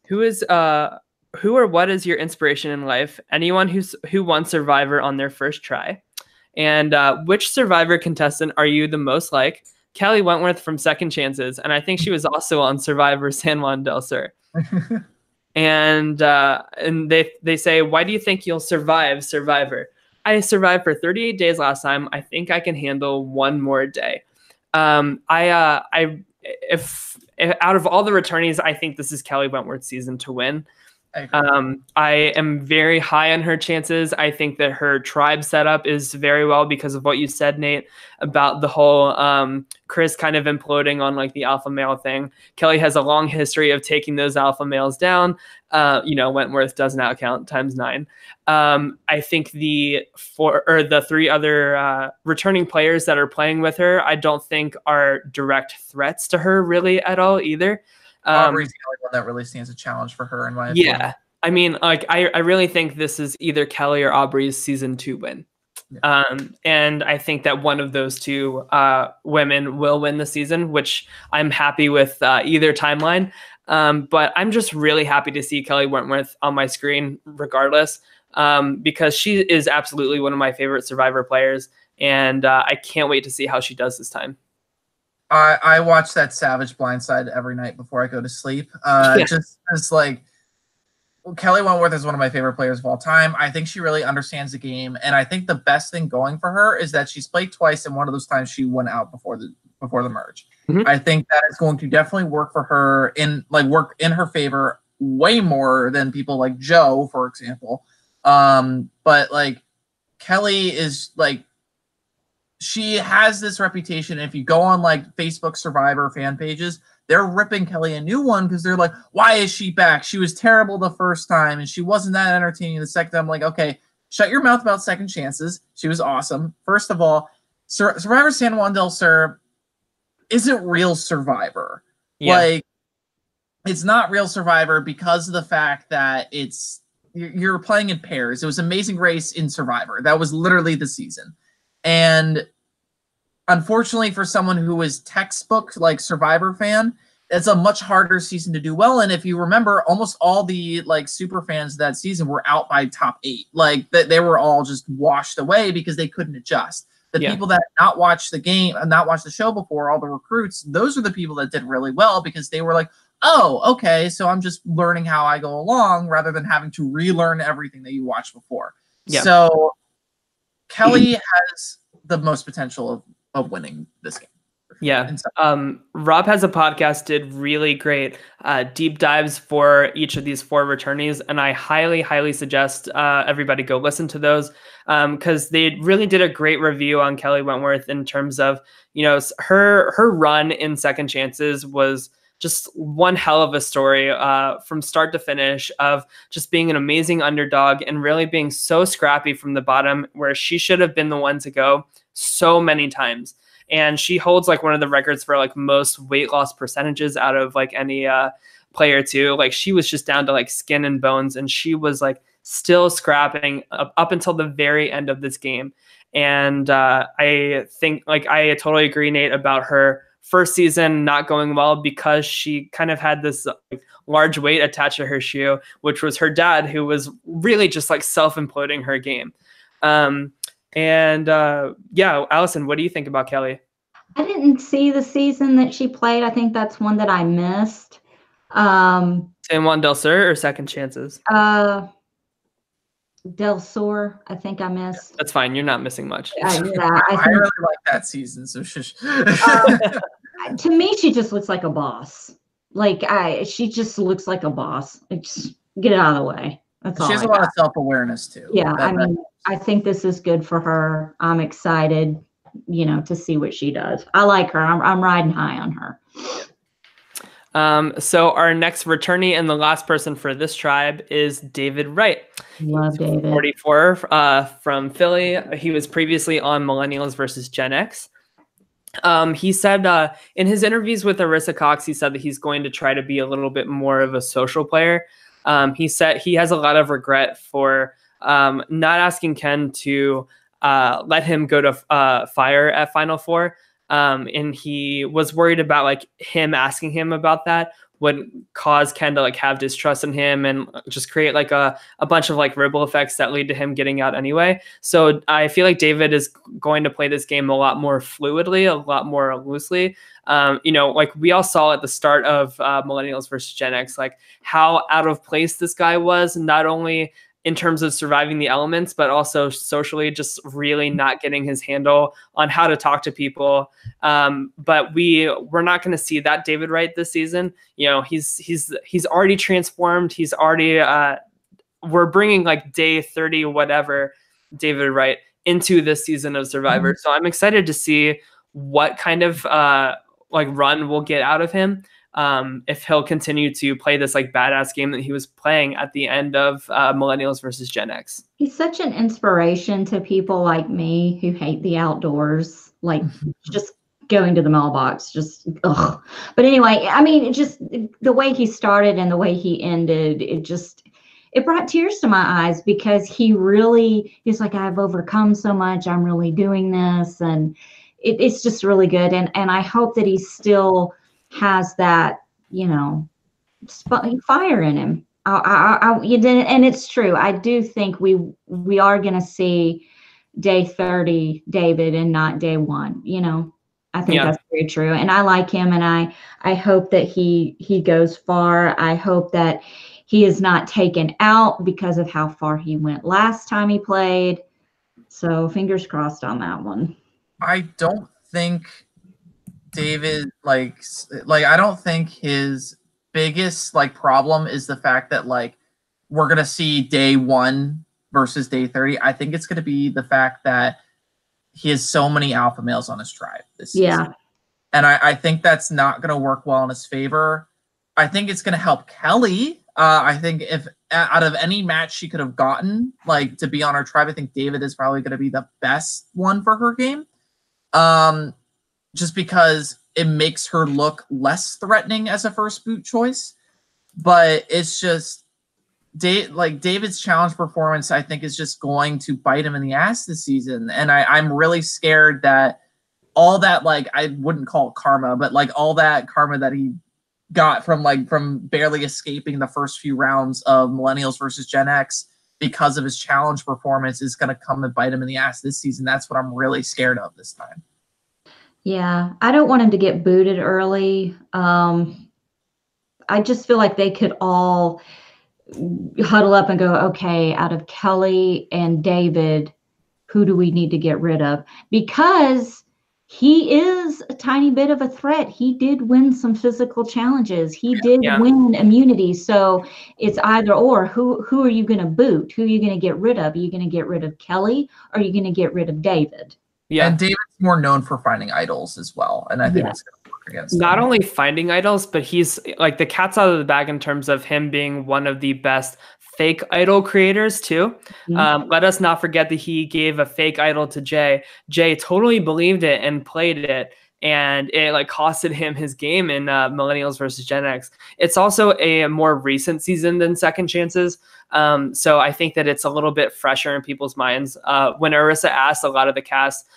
Speaker 3: Who or what is your inspiration in life? Anyone who won Survivor on their first try. And which Survivor contestant are you the most like? Kelley Wentworth from Second Chances, and I think she was also on Survivor San Juan del Sur. And they say, why do you think you'll survive Survivor? I survived for 38 days last time. I think I can handle one more day. If out of all the returnees, I think this is Kelley Wentworth's season to win. I am very high on her chances. I think that her tribe setup is very well because of what you said, Nate, about the whole Chris kind of imploding on like the alpha male thing. Kelley has a long history of taking those alpha males down. Wentworth does not count ×9. I think the 3 other returning players that are playing with her, I don't think are direct threats to her really at all either.
Speaker 2: Aubry's the only one that really stands a challenge for her in my opinion.
Speaker 3: Yeah, I mean, like I really think this is either Kelley or Aubry's season 2 win. Yeah. And I think that one of those 2 women will win the season, which I'm happy with either timeline. But I'm just really happy to see Kelley Wentworth on my screen regardless, because she is absolutely one of my favorite Survivor players, and I can't wait to see how she does this time.
Speaker 2: I watch that Savage Blindside every night before I go to sleep. It's like Kelley Wentworth is one of my favorite players of all time. I think she really understands the game, and I think the best thing going for her is that she's played twice, and one of those times she went out before the merge. Mm-hmm. I think that is going to definitely work for her work in her favor way more than people like Joe, for example. But like Kelley is like. She has this reputation. If you go on like Facebook Survivor fan pages, they're ripping Kelley a new one because they're like, why is she back? She was terrible the first time and she wasn't that entertaining the second time. I'm like, okay, shut your mouth about Second Chances. She was awesome. First of all, Survivor San Juan del Sur isn't real Survivor. Yeah. Like, it's not real Survivor because of the fact that you're playing in pairs. It was Amazing Race in Survivor. That was literally the season. And unfortunately for someone who is textbook like Survivor fan, it's a much harder season to do well. And if you remember, almost all the like super fans that season were out by top 8. Like they were all just washed away because they couldn't adjust. The people that not watched the game, not watched the show before, all the recruits, those are the people that did really well because they were like, oh, okay, so I'm just learning how I go along rather than having to relearn everything that you watched before. Yeah. So Kelley has the most potential of winning this game.
Speaker 3: Yeah. Rob Has a Podcast did really great deep dives for each of these 4 returnees, and I highly, highly suggest everybody go listen to those because they really did a great review on Kelley Wentworth in terms of, you know, her run in Second Chances was just one hell of a story from start to finish of just being an amazing underdog and really being so scrappy from the bottom where she should have been the one to go so many times. And she holds like one of the records for like most weight loss percentages out of like any player too. Like she was just down to like skin and bones, and she was like still scrapping up until the very end of this game. And I think like I totally agree, Nate, about her first season not going well because she kind of had this like, large weight attached to her shoe, which was her dad, who was really just like self-imploding her game. Yeah, Allison, what do you think about Kelley?
Speaker 1: I didn't see the season that she played. I think that's one that I missed.
Speaker 3: San Juan del Sur or Second Chances?
Speaker 1: Del Sur, I think I missed.
Speaker 3: That's fine. You're not missing much.
Speaker 2: I really like that season. So shush.
Speaker 1: To me, she just looks like a boss. Like she just looks like a boss. Like, just get it out of the way. That's all.
Speaker 2: She has a lot of self-awareness too.
Speaker 1: Yeah, I mean, I think this is good for her. I'm excited, you know, to see what she does. I like her. I'm riding high on her.
Speaker 3: So our next returnee and the last person for this tribe is David Wright.
Speaker 1: Love David.
Speaker 3: 44 from Philly. He was previously on Millennials versus Gen X. He said in his interviews with Arissa Cox, he said that he's going to try to be a little bit more of a social player. He said he has a lot of regret for not asking Ken to let him go to Fire at Final Four. And he was worried about like him asking him about that would cause Ken to like have distrust in him and just create like a bunch of like ripple effects that lead to him getting out anyway. So I feel like David is going to play this game a lot more fluidly, a lot more loosely. You know, like we all saw at the start of Millennials versus Gen X, like how out of place this guy was, not only in terms of surviving the elements, but also socially, just really not getting his handle on how to talk to people. But we're not going to see that David Wright this season. You know, he's already transformed. He's already we're bringing like day 30 whatever David Wright into this season of Survivor. Mm-hmm. So I'm excited to see what kind of like run we'll get out of him. If he'll continue to play this like badass game that he was playing at the end of Millennials versus Gen X.
Speaker 1: He's such an inspiration to people like me who hate the outdoors, like just going to the mailbox, just ugh. But anyway, I mean, just the way he started and the way he ended, it brought tears to my eyes because he's like, I've overcome so much. I'm really doing this. And it's just really good. And I hope that he still has that, you know, fire in him. And it's true. I do think we are going to see day 30 David and not day 1. You know, I think that's very true. And I like him, and I hope that he goes far. I hope that he is not taken out because of how far he went last time he played. So fingers crossed on that one.
Speaker 2: I don't think David like I don't think his biggest like problem is the fact that like we're gonna see day 1 versus day 30. I think it's gonna be the fact that he has so many alpha males on his tribe this season. And I think that's not gonna work well in his favor. I think it's gonna help Kelley. I think if out of any match she could have gotten like to be on her tribe, I think David is probably gonna be the best one for her game. Just because it makes her look less threatening as a first boot choice. But it's just, David's challenge performance, I think, is just going to bite him in the ass this season. And I'm really scared that all that, like, I wouldn't call it karma, but like all that karma that he got from barely escaping the first few rounds of Millennials versus Gen X because of his challenge performance is going to come and bite him in the ass this season. That's what I'm really scared of this time.
Speaker 1: Yeah, I don't want him to get booted early. I just feel like they could all huddle up and go, okay, out of Kelley and David, who do we need to get rid of? Because he is a tiny bit of a threat. He did win some physical challenges. He did win immunity. So it's either or. Who are you going to boot? Who are you going to get rid of? Are you going to get rid of Kelley, or are you going to get rid of David?
Speaker 2: Yeah, and David's more known for finding idols as well, and I think that's going to work against
Speaker 3: not
Speaker 2: him.
Speaker 3: only finding idols, but he's like the cat's out of the bag in terms of him being one of the best fake idol creators too. Let us not forget that he gave a fake idol to Jay. Jay totally believed it and played it, and it like costed him his game in Millennials versus Gen X. It's also a more recent season than Second Chances. So I think that it's a little bit fresher in people's minds. When Arissa asked a lot of the cast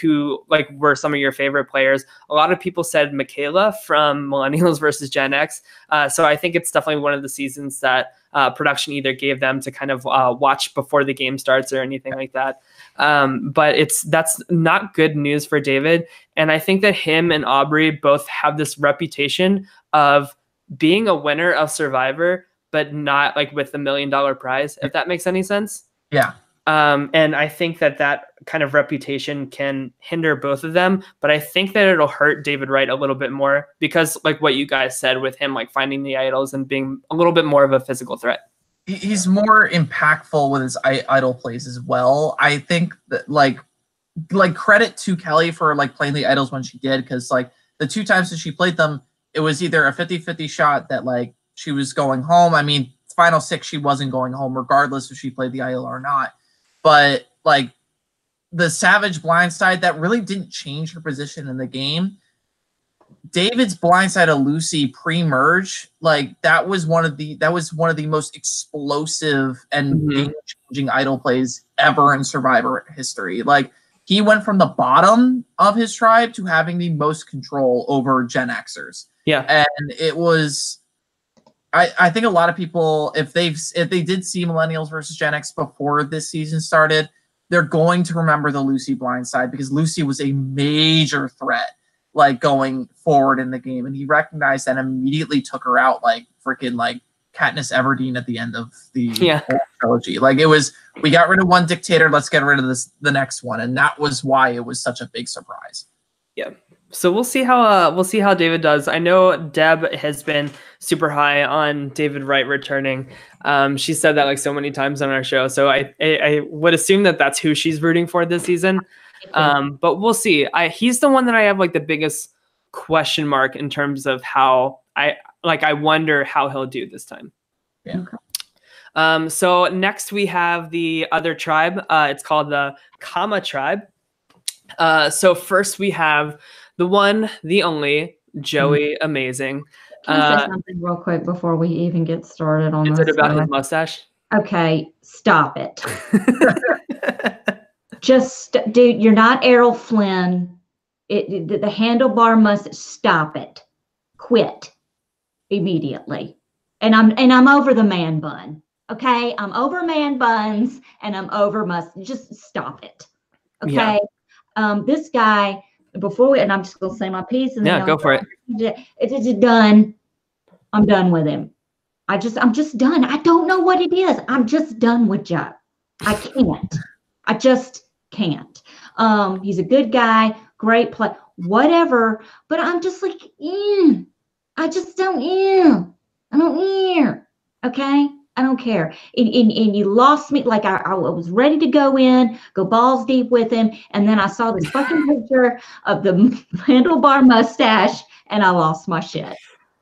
Speaker 3: who like were some of your favorite players, a lot of people said Michaela from Millennials versus Gen X. So I think it's definitely one of the seasons that production either gave them to kind of watch before the game starts or anything like that. But that's not good news for David. And I think that him and Aubry both have this reputation of being a winner of Survivor, but not like with the $1 million prize, if that makes any sense.
Speaker 2: Yeah.
Speaker 3: And I think that kind of reputation can hinder both of them, but I think that it'll hurt David Wright a little bit more because like what you guys said with him, like finding the idols and being a little bit more of a physical threat.
Speaker 2: He's more impactful with his idol plays as well. I think that like credit to Kelley for like playing the idols when she did, because like the 2 times that she played them, it was either a 50-50 shot that like she was going home. I mean, final 6, she wasn't going home regardless if she played the idol or not. But like the Savage blindside, that really didn't change her position in the game. David's blindside of Lucy pre-merge, like that was one of the most explosive and game-changing idol plays ever in Survivor history. Like he went from the bottom of his tribe to having the most control over Gen Xers. Yeah, and it was. I think a lot of people, if they did see Millennials versus Gen X before this season started, they're going to remember the Lucy blindside because Lucy was a major threat, like going forward in the game, and he recognized that and immediately took her out like freaking like Katniss Everdeen at the end of the whole trilogy. Like it was, we got rid of one dictator, let's get rid of the next one, and that was why it was such a big surprise.
Speaker 3: Yeah. So we'll see how David does. I know Deb has been super high on David Wright returning. She said that like so many times on our show. So I would assume that that's who she's rooting for this season. But we'll see. He's the one that I have like the biggest question mark in terms of how I wonder how he'll do this time. Yeah. So next we have the other tribe. It's called the Kama tribe. So first we have the one, the only, Joey Amazing.
Speaker 1: Can I say something real quick before we even get started on this?
Speaker 3: Is it about his mustache?
Speaker 1: Okay, stop it. Just, dude, you're not Errol Flynn. The handlebar must stop it. Quit immediately. And I'm over the man bun. Okay, I'm over man buns and I'm over just stop it. Okay, this guy. Before and I'm just gonna say my piece and then
Speaker 3: go for it.
Speaker 1: It's done. I'm done with him. I'm just done. I don't know what it is. I'm just done with Joe. I can't. I just can't. He's a good guy, great play, whatever. But I'm just like, I just don't. I don't. Okay. I don't care. And you lost me. Like I was ready to go balls deep with him. And then I saw this fucking picture of the handlebar mustache and I lost my shit.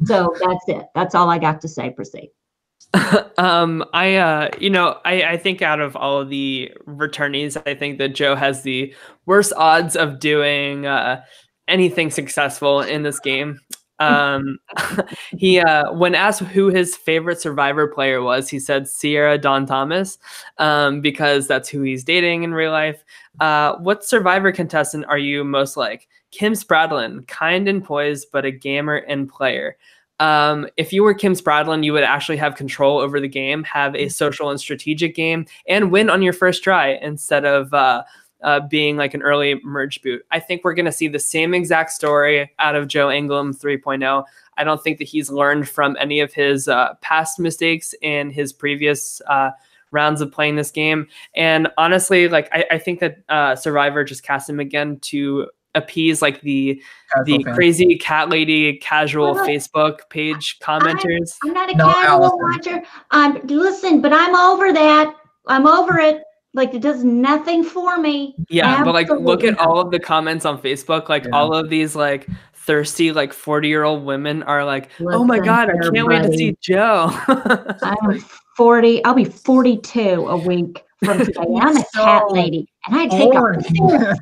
Speaker 1: So that's it. That's all I got to say. Proceed.
Speaker 3: I think out of all of the returnees, I think that Joe has the worst odds of doing anything successful in this game. He when asked who his favorite Survivor player was, he said Sierra Dawn Thomas, because that's who he's dating in real life. What Survivor contestant are you most like? Kim Spradlin, kind and poised, but a gamer and player. If you were Kim Spradlin, you would actually have control over the game, have a social and strategic game, and win on your first try instead of being like an early merge boot. I think we're going to see the same exact story out of Joe Anglim 3.0. I don't think that he's learned from any of his past mistakes in his previous rounds of playing this game. And honestly, like I think that Survivor just cast him again to appease like the crazy cat lady casual Facebook page commenters.
Speaker 1: I'm not a casual watcher. Listen, but I'm over that. I'm over it. Like, it does nothing for me.
Speaker 3: Yeah, absolutely. But like, look at all of the comments on Facebook. Like, all of these like thirsty like 40-year-old women are like, "Oh my God, I can't wait to see Joe."
Speaker 1: I'm 40. I'll be 42 a week from today. I'm a cat lady, and I take offense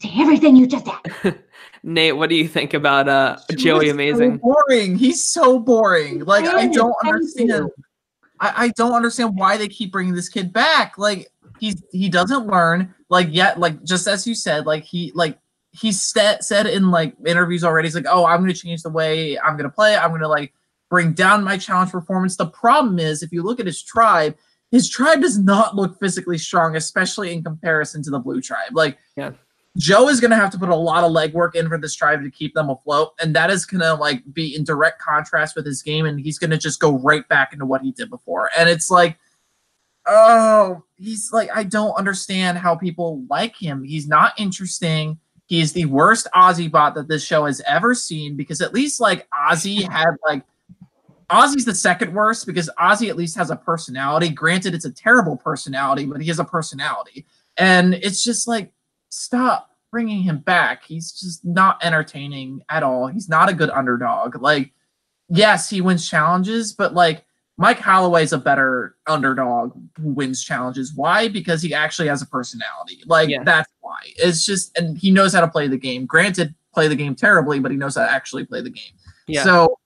Speaker 1: to everything you just said.
Speaker 3: Nate, what do you think about Joey Amazing?
Speaker 2: So boring. He's so boring. Like, I don't understand. I don't understand why they keep bringing this kid back. Like, he doesn't learn. Like, yet, like, just as you said, like he said in like interviews already, he's like, oh, I'm going to change the way I'm going to play. I'm going to like bring down my challenge performance. The problem is, if you look at his tribe does not look physically strong, especially in comparison to the blue tribe. Like, yeah. Joe is going to have to put a lot of legwork in for this tribe to keep them afloat, and that is going to like be in direct contrast with his game, and he's going to just go right back into what he did before. And it's like, oh, he's like, I don't understand how people like him. He's not interesting. He's the worst Aussie bot that this show has ever seen, because at least like Ozzy's the second worst, because Ozzy at least has a personality. Granted, it's a terrible personality, but he has a personality. And it's just like, stop bringing him back. He's just not entertaining at all. He's not a good underdog. Like, yes, he wins challenges, but like Mike Holloway's a better underdog who wins challenges. Why? Because he actually has a personality. Like, that's why. It's just, and he knows how to play the game. Granted, play the game terribly, but he knows how to actually play the game. Yeah. So,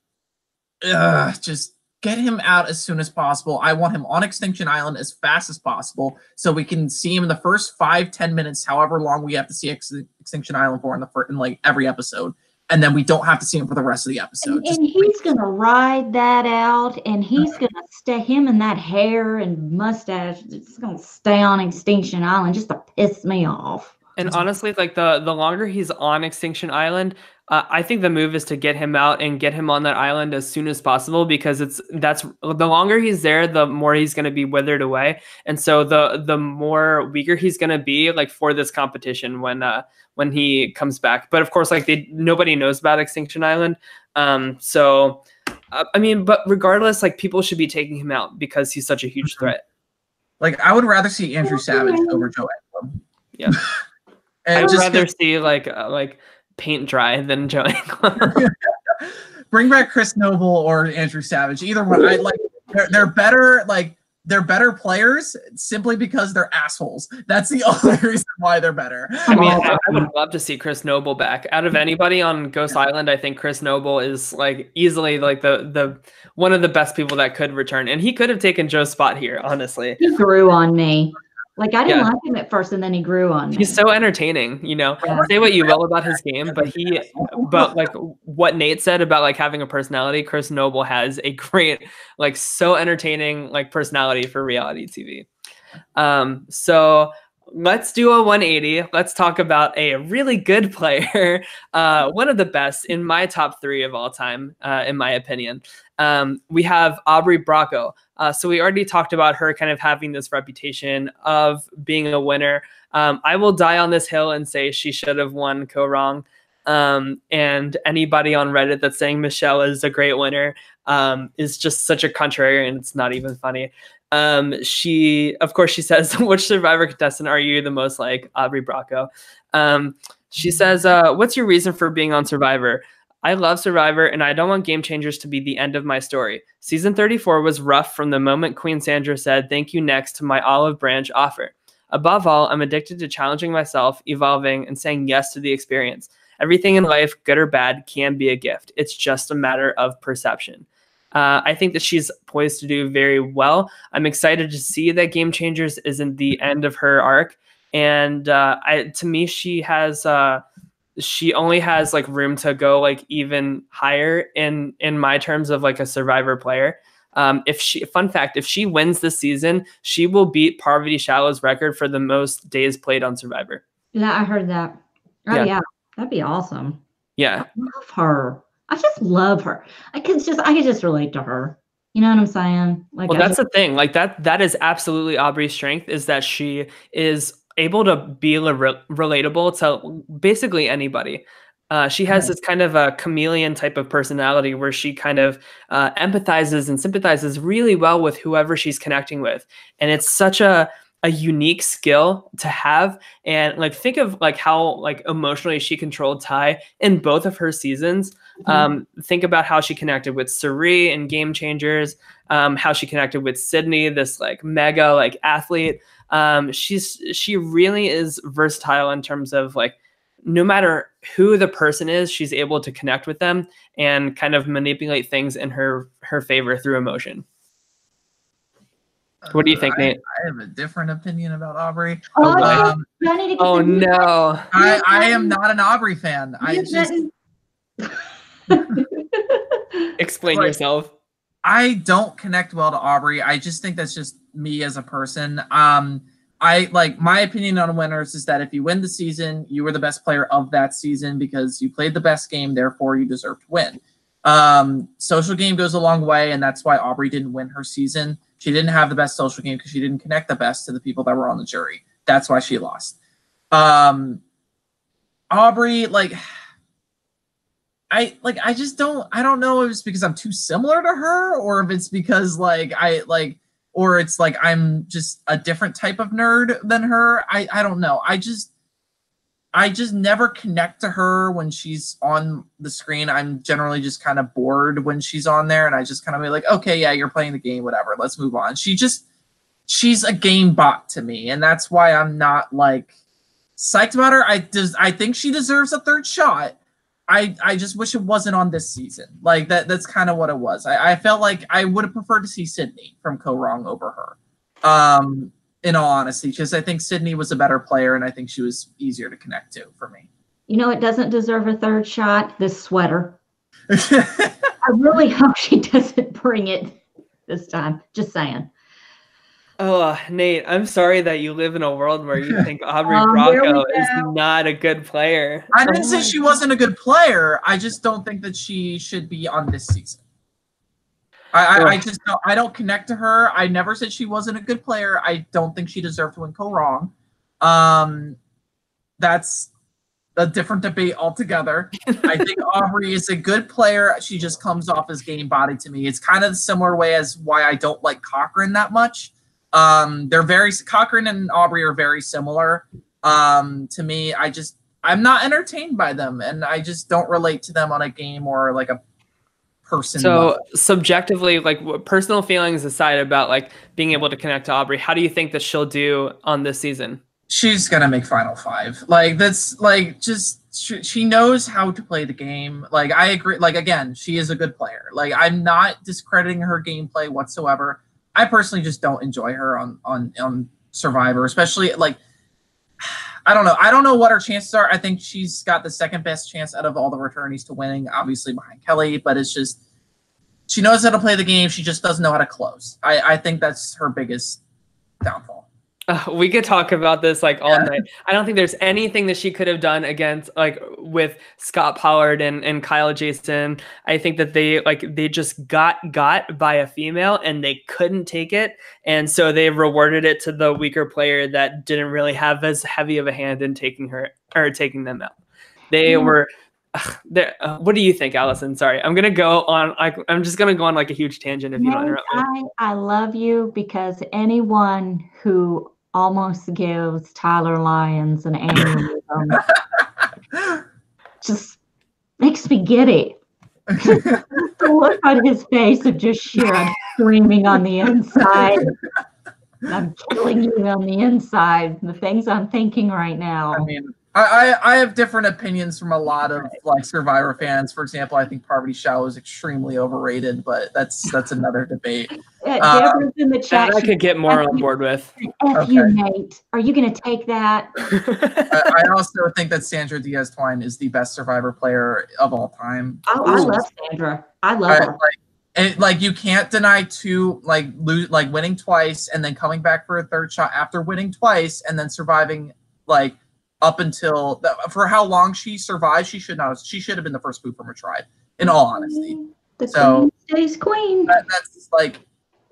Speaker 2: just get him out as soon as possible. I want him on Extinction Island as fast as possible, so we can see him in the first 5-10 minutes, however long we have to see Extinction Island for in like every episode, and then we don't have to see him for the rest of the episode.
Speaker 1: And he's gonna ride that out, and he's gonna stay. Him and that hair and mustache, it's gonna stay on Extinction Island just to piss me off.
Speaker 3: And honestly, like the longer he's on Extinction Island, I think the move is to get him out and get him on that island as soon as possible, because that's the longer he's there, the more he's going to be withered away. And so the more weaker he's going to be like for this competition when he comes back. But of course, like nobody knows about Extinction Island. So I mean, but regardless, like people should be taking him out because he's such a huge threat.
Speaker 2: Like, I would rather see Andrew Savage over Joe Anglim.
Speaker 3: Yeah. I would rather see like paint dry than Joe Anglim.
Speaker 2: Bring back Chris Noble or Andrew Savage. Either one. I like they're better. Like, they're better players simply because they're assholes. That's the only reason why they're better.
Speaker 3: I mean, I would love to see Chris Noble back. Out of anybody on Ghost Island, I think Chris Noble is like easily like the one of the best people that could return, and he could have taken Joe's spot here. Honestly,
Speaker 1: he grew on me. Like, I didn't like him at first, and then he grew on me.
Speaker 3: He's so entertaining, you know. Yeah. Say what you will about his game, but like what Nate said about like having a personality, Chris Noble has a great, like, so entertaining like personality for reality TV. So let's do a 180. Let's talk about a really good player, one of the best in my top 3 of all time, in my opinion. We have Aubry Bracco. So we already talked about her kind of having this reputation of being a winner. I will die on this hill and say she should have won Go Wrong. And anybody on Reddit that's saying Michelle is a great winner is just such a contrarian. It's not even funny. She says, which Survivor contestant are you the most like? Aubry Bracco. She says, what's your reason for being on Survivor? I love Survivor, and I don't want Game Changers to be the end of my story. Season 34 was rough from the moment Queen Sandra said, "Thank you next" to my olive branch offer. Above all, I'm addicted to challenging myself, evolving, and saying yes to the experience. everything in life, good or bad, can be a gift. It's just a matter of perception. I think that she's poised to do very well. I'm excited to see that Game Changers isn't the end of her arc. And to me, she only has like room to go like even higher in my terms of like a Survivor player. Fun fact, if she wins this season, she will beat Parvati Shallow's record for the most days played on Survivor.
Speaker 1: Yeah, I heard that. Oh yeah, that'd be awesome.
Speaker 3: Yeah,
Speaker 1: I love her. I just love her. I could just relate to her. You know what I'm saying? Like,
Speaker 3: well, that's the thing. Like that is absolutely Aubry's strength, is that she is able to be relatable to basically anybody. She has this kind of a chameleon type of personality where she kind of empathizes and sympathizes really well with whoever she's connecting with. And it's such a unique skill to have. And like, think of like how like emotionally she controlled Ty in both of her seasons. Think about how she connected with Sari in Game Changers, how she connected with Sydney, this like mega like athlete. She really is versatile in terms of like, no matter who the person is, she's able to connect with them and kind of manipulate things in her favor through emotion. What do you think, Nate?
Speaker 2: I have a different opinion about Aubry.
Speaker 3: Oh no!
Speaker 2: I am not an Aubry fan.
Speaker 3: Explain yourself.
Speaker 2: I don't connect well to Aubry. I just think that's just me as a person. I like, my opinion on winners is that if you win the season, you were the best player of that season because you played the best game, therefore you deserve to win. Social game goes a long way, and that's why Aubry didn't win her season. She didn't have the best social game because she didn't connect the best to the people that were on the jury. That's why she lost. Aubry, I don't know if it's because I'm too similar to her, or if it's because or it's like I'm just a different type of nerd than her. I don't know. I just never connect to her when she's on the screen. I'm generally just kind of bored when she's on there, and I just kind of be like, okay, yeah, you're playing the game, whatever, let's move on. She's a game bot to me, and that's why I'm not like psyched about her. I think she deserves a third shot. I just wish it wasn't on this season. Like that's kind of what it was. I felt like I would have preferred to see Sydney from Co-Wrong over her. In all honesty, because I think Sydney was a better player, and I think she was easier to connect to for me.
Speaker 1: You know, it doesn't deserve a third shot. This sweater. I really hope she doesn't bring it this time. Just saying.
Speaker 3: Oh, Nate, I'm sorry that you live in a world where you think Aubry Bracco is not a good player.
Speaker 2: I didn't say she wasn't a good player. I just don't think that she should be on this season. I don't connect to her. I never said she wasn't a good player. I don't think she deserved to win Co-Wrong. That's a different debate altogether. I think Aubry is a good player. She just comes off as game body to me. It's kind of the similar way as why I don't like Cochran that much. Cochran and Aubry are very similar. To me, I'm not entertained by them, and I just don't relate to them on a game or like a person.
Speaker 3: So
Speaker 2: level.
Speaker 3: Subjectively, like personal feelings aside about like being able to connect to Aubry, how do you think that she'll do on this season?
Speaker 2: She's gonna make Final Five. Like that's like she knows how to play the game. Like I agree. Like again, she is a good player. Like I'm not discrediting her gameplay whatsoever. I personally just don't enjoy her on Survivor, especially like I don't know. I don't know what her chances are. I think she's got the second best chance out of all the returnees to winning, obviously behind Kelley, but it's just she knows how to play the game. She just doesn't know how to close. I think that's her biggest downfall.
Speaker 3: We could talk about this like all night. I don't think there's anything that she could have done against like with Scott Pollard and Kyle Jason. I think that they just got by a female and they couldn't take it. And so they rewarded it to the weaker player that didn't really have as heavy of a hand in taking them out. They were what do you think, Allison? Sorry, I'm gonna go on. I'm just gonna go on like a huge tangent if you don't interrupt me.
Speaker 1: I love you because anyone who almost gives Tyler Lyons an aneurysm just makes me giddy. The look on his face of just sheer, I'm screaming on the inside. I'm killing you on the inside. The things I'm thinking right now.
Speaker 2: I mean, I have different opinions from a lot of like Survivor fans. For example, I think Parvati Shah is extremely overrated, but that's another debate.
Speaker 1: Deborah's in the chat.
Speaker 3: That I could get more on board with.
Speaker 1: F you, Nate. Are you going to take that?
Speaker 2: I also think that Sandra Diaz-Twine is the best Survivor player of all time.
Speaker 1: Oh, I love Sandra. I love her.
Speaker 2: Like you can't deny winning twice and then coming back for a third shot after winning twice and then surviving like up until for how long she survived. She should have been the first boot from her tribe, in all honesty.
Speaker 1: The queen stays queen.
Speaker 2: That's like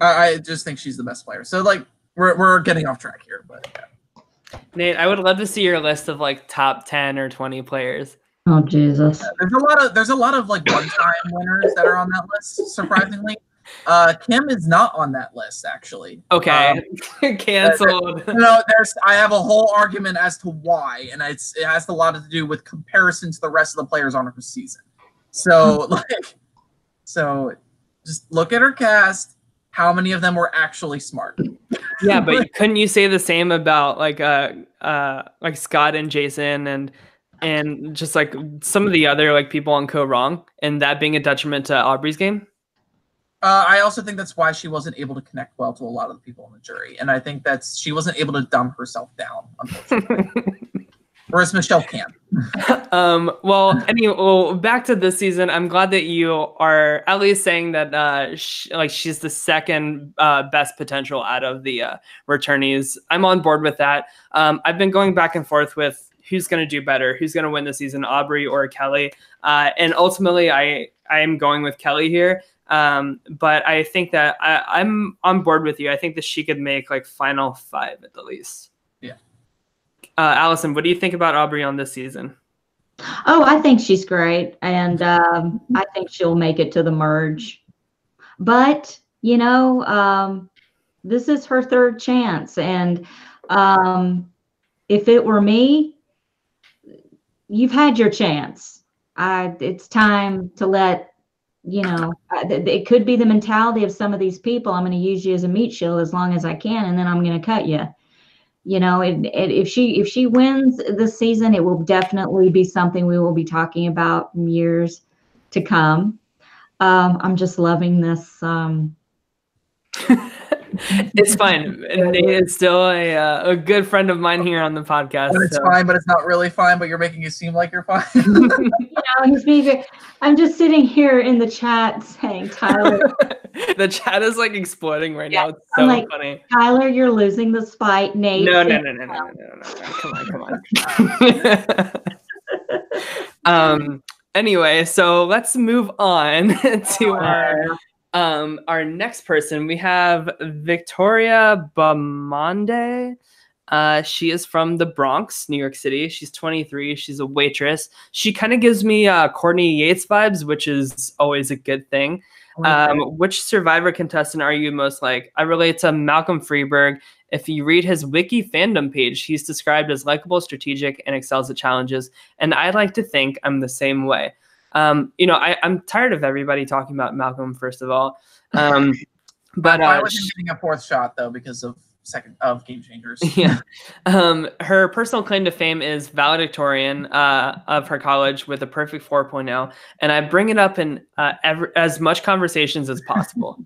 Speaker 2: I just think she's the best player. So like we're getting off track here, but yeah.
Speaker 3: Nate, I would love to see your list of like top 10 or 20 players.
Speaker 1: Oh Jesus!
Speaker 2: Yeah, there's a lot of like one-time winners that are on that list. Surprisingly, Kim is not on that list actually.
Speaker 3: Okay, canceled.
Speaker 2: I have a whole argument as to why, and it has a lot to do with comparison to the rest of the players on her season. So so just look at her cast. How many of them were actually smart?
Speaker 3: Yeah, but couldn't you say the same about like Scott and Jason and just like some of the other like people on Co Wrong, and that being a detriment to Aubry's game?
Speaker 2: I also think that's why she wasn't able to connect well to a lot of the people in the jury, and I think she wasn't able to dumb herself down, unfortunately. Whereas Michelle can.
Speaker 3: Well, back to this season. I'm glad that you are at least saying that she's the second best potential out of the returnees. I'm on board with that. I've been going back and forth with who's going to do better, who's going to win the season, Aubry or Kelley, and ultimately I am going with Kelley here. But I think that I'm on board with you. I think that she could make like final 5 at the least.
Speaker 2: Yeah.
Speaker 3: Allison, what do you think about Aubry on this season?
Speaker 1: Oh, I think she's great, and I think she'll make it to the merge. But this is her third chance, and if it were me, you've had your chance. It's time to let. It could be the mentality of some of these people. I'm going to use you as a meat shield as long as I can, and then I'm going to cut you. If she wins this season, it will definitely be something we will be talking about in years to come. I'm just loving this.
Speaker 3: It's fine. Nate is still a good friend of mine here on the podcast.
Speaker 2: But it's fine, but it's not really fine, but you're making it seem like you're fine.
Speaker 1: He's being I'm just sitting here in the chat saying, Tyler.
Speaker 3: The chat is like exploding right now. It's so funny.
Speaker 1: Tyler, you're losing this fight. Nate.
Speaker 3: No. Come on. Anyway, so let's move on to our next person. We have Victoria Baamonde. She is from the Bronx, New York City. She's 23. She's a waitress. She kind of gives me Courtney Yates vibes, which is always a good thing. Which Survivor contestant are you most like? I relate to Malcolm Freeberg. If you read his wiki fandom page, he's described as likable, strategic, and excels at challenges. And I like to think I'm the same way. I'm tired of everybody talking about Malcolm, first of all. But
Speaker 2: I wasn't getting a 4th shot though because of Game Changers.
Speaker 3: Yeah. Her personal claim to fame is valedictorian of her college with a perfect 4.0, and I bring it up in as much conversations as possible.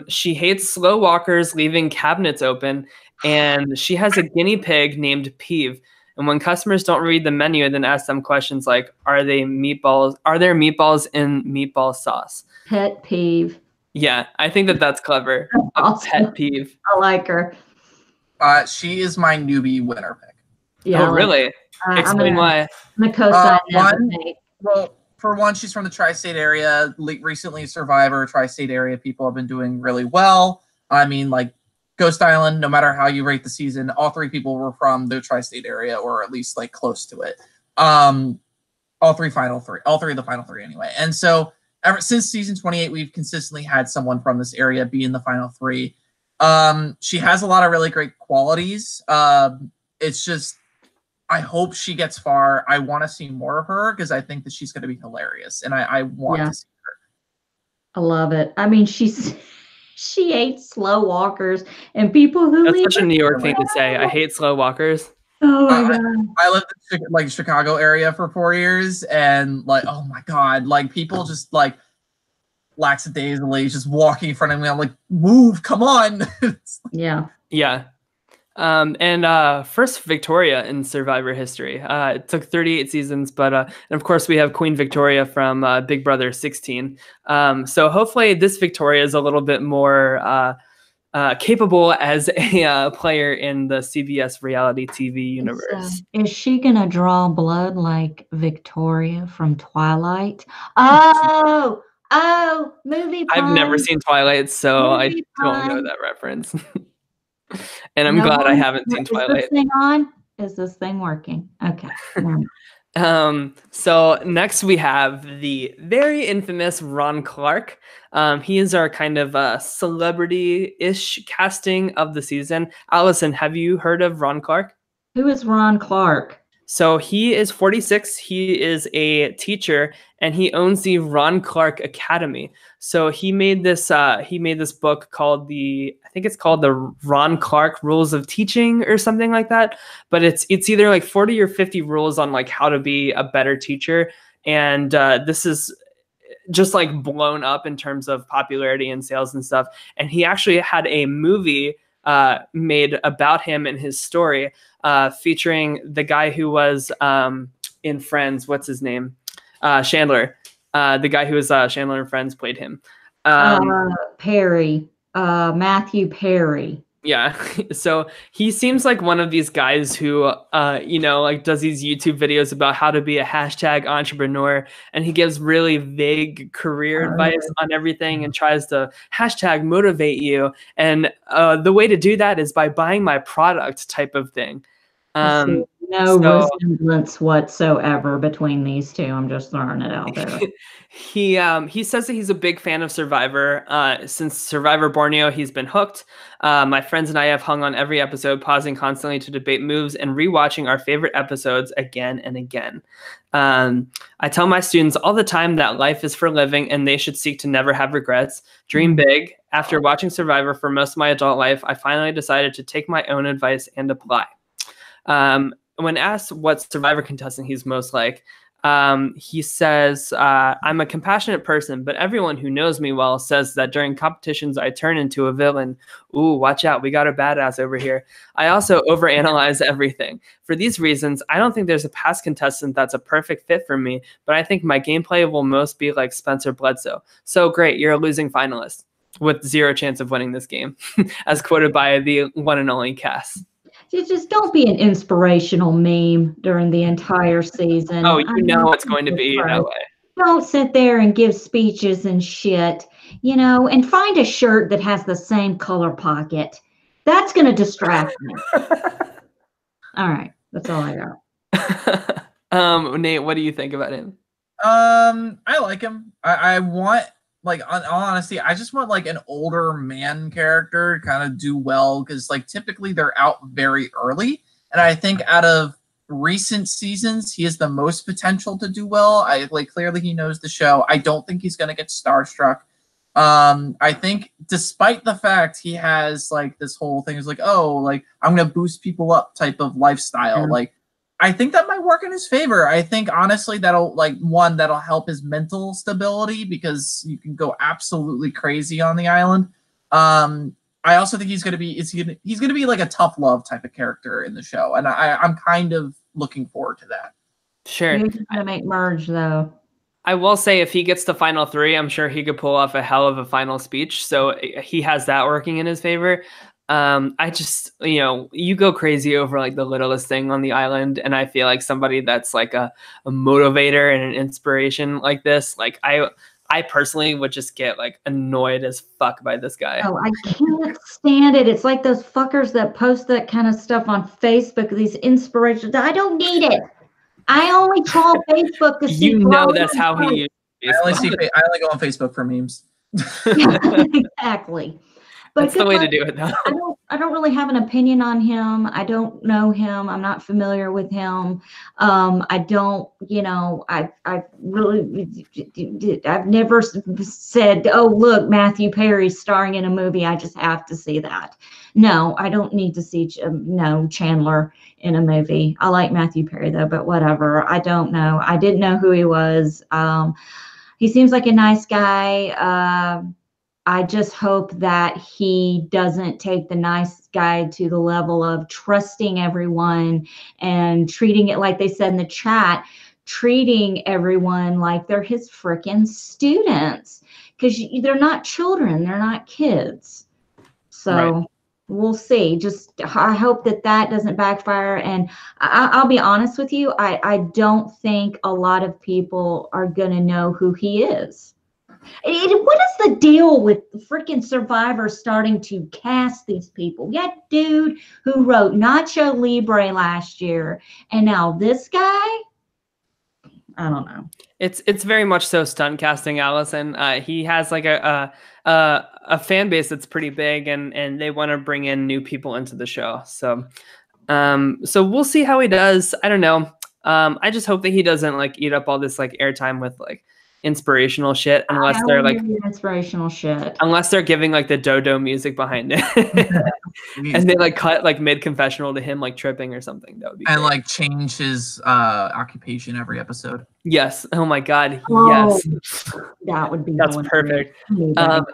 Speaker 3: She hates slow walkers leaving cabinets open, and she has a guinea pig named Peeve. And when customers don't read the menu, then ask them questions like, are there meatballs in meatball sauce?
Speaker 1: Pet peeve.
Speaker 3: Yeah, I think that's clever. A pet peeve.
Speaker 1: I like her.
Speaker 2: She is my newbie winner pick.
Speaker 3: Yeah. Oh, really? Explain why.
Speaker 1: I'm a co-sign.
Speaker 2: Well, for one, she's from the tri-state area. Recently, Survivor, tri-state area people have been doing really well. I mean, like, Ghost Island, no matter how you rate the season, all 3 people were from the tri-state area, or at least like close to it. All 3 of the final 3 anyway. And so ever since season 28, we've consistently had someone from this area be in the final 3. She has a lot of really great qualities. It's just, I hope she gets far. I want to see more of her because I think that she's going to be hilarious, and I want to see her.
Speaker 1: I love it. I mean, she hates slow walkers and people who
Speaker 3: That's such a New York thing to say. I hate slow walkers.
Speaker 1: Oh my God.
Speaker 2: I lived in like Chicago area for 4 years, and like, oh my God, like people just like lackadaisically just walking in front of me. I'm like, move, come on.
Speaker 1: Yeah.
Speaker 3: Yeah. And first Victoria in Survivor history. It took 38 seasons, but and of course we have Queen Victoria from Big Brother 16. So hopefully this Victoria is a little bit more capable as a player in the CBS reality TV universe.
Speaker 1: Is she gonna draw blood like Victoria from Twilight? Oh, movie pun.
Speaker 3: I've never seen Twilight, so I don't know that reference. And I'm glad I haven't seen Twilight.
Speaker 1: Is this thing on? Is this thing working? Okay.
Speaker 3: So next we have the very infamous Ron Clark. He is our kind of celebrity-ish casting of the season. Allison, have you heard of Ron Clark?
Speaker 1: Who is Ron Clark?
Speaker 3: So he is 46. He is a teacher, and he owns the Ron Clark Academy. So he made this book called I think it's called the Ron Clark Rules of Teaching or something like that. But it's either like 40 or 50 rules on like how to be a better teacher. And this is just like blown up in terms of popularity and sales and stuff. And he actually had a movie made about him and his story, featuring the guy who was in Friends. What's his name? Chandler. The guy who was Chandler in Friends played him.
Speaker 1: Perry. Matthew Perry.
Speaker 3: Yeah. So he seems like one of these guys who, like does these YouTube videos about how to be a hashtag entrepreneur. And he gives really vague career advice on everything and tries to hashtag motivate you. And the way to do that is by buying my product type of thing.
Speaker 1: No resemblance whatsoever between these two. I'm just throwing it out there.
Speaker 3: He says that he's a big fan of Survivor. Since Survivor Borneo, he's been hooked. My friends and I have hung on every episode, pausing constantly to debate moves and rewatching our favorite episodes again and again. I tell my students all the time that life is for living and they should seek to never have regrets. Dream big. After watching Survivor for most of my adult life, I finally decided to take my own advice and apply. When asked what Survivor contestant he's most like, he says, I'm a compassionate person, but everyone who knows me well says that during competitions, I turn into a villain. Ooh, watch out. We got a badass over here. I also overanalyze everything. For these reasons, I don't think there's a past contestant that's a perfect fit for me, but I think my gameplay will most be like Spencer Bledsoe. So great. You're a losing finalist with zero chance of winning this game, as quoted by the one and only Cass.
Speaker 1: You just don't be an inspirational meme during the entire season.
Speaker 3: Oh, it's going to be that way.
Speaker 1: Don't sit there and give speeches and shit, and find a shirt that has the same color pocket. That's going to distract me. All right. That's all I got.
Speaker 3: Nate, what do you think about him?
Speaker 2: I like him. I want, like, on honesty, I just want like an older man character kind of do well, because like typically they're out very early, and I think out of recent seasons he has the most potential to do well. Clearly he knows the show. I don't think he's gonna get starstruck. I think despite the fact he has like this whole thing is like, oh, like I'm gonna boost people up type of lifestyle, like I think that might work in his favor. I think honestly that'll help his mental stability, because you can go absolutely crazy on the island. I also think he's gonna be like a tough love type of character in the show, and I'm kind of looking forward to that.
Speaker 3: Sure.
Speaker 1: He's gonna make merge though.
Speaker 3: I will say if he gets to final 3, I'm sure he could pull off a hell of a final speech. So he has that working in his favor. I just, you go crazy over like the littlest thing on the island. And I feel like somebody that's like a motivator and an inspiration like this, like I personally would just get like annoyed as fuck by this guy.
Speaker 1: Oh, I can't stand it. It's like those fuckers that post that kind of stuff on Facebook, these inspirations. I don't need it. I only troll Facebook to see.
Speaker 3: That's how he uses
Speaker 2: I only go on Facebook for memes.
Speaker 1: Exactly. But
Speaker 3: That's the way to do it, though.
Speaker 1: I don't really have an opinion on him. I don't know him. I'm not familiar with him. I don't, I've never said, oh, look, Matthew Perry's starring in a movie. I just have to see that. No, I don't need to see, Chandler in a movie. I like Matthew Perry, though, but whatever. I don't know. I didn't know who he was. He seems like a nice guy. I just hope that he doesn't take the nice guy to the level of trusting everyone and treating it like they said in the chat, treating everyone like they're his freaking students, because they're not children. They're not kids. So right. We'll see. Just I hope that doesn't backfire. And I'll be honest with you. I don't think a lot of people are going to know who he is. What is the deal with freaking Survivor starting to cast these people? Yeah, dude who wrote Nacho Libre last year, and now this guy? I don't know.
Speaker 3: It's very much so stunt casting, Allison. He has like a fan base that's pretty big, and they want to bring in new people into the show. So we'll see how he does. I don't know. I just hope that he doesn't like eat up all this like airtime with like inspirational shit, unless they're like
Speaker 1: inspirational shit,
Speaker 3: unless they're giving like the dodo music behind it. And they like cut like mid confessional to him like tripping or something. That would be
Speaker 2: and
Speaker 3: great.
Speaker 2: Like change his occupation every episode.
Speaker 3: Yes. Oh my god.
Speaker 1: Oh,
Speaker 3: yes,
Speaker 1: that would be
Speaker 3: that's perfect. So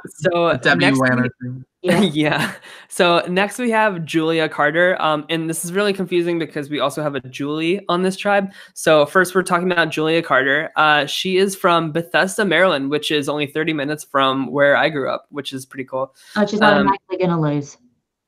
Speaker 3: yeah. So next we have Julia Carter. And this is really confusing because we also have a Julie on this tribe. So first we're talking about Julia Carter. She is from Bethesda, Maryland, which is only 30 minutes from where I grew up, which is pretty cool.
Speaker 1: Oh, she's automatically gonna lose.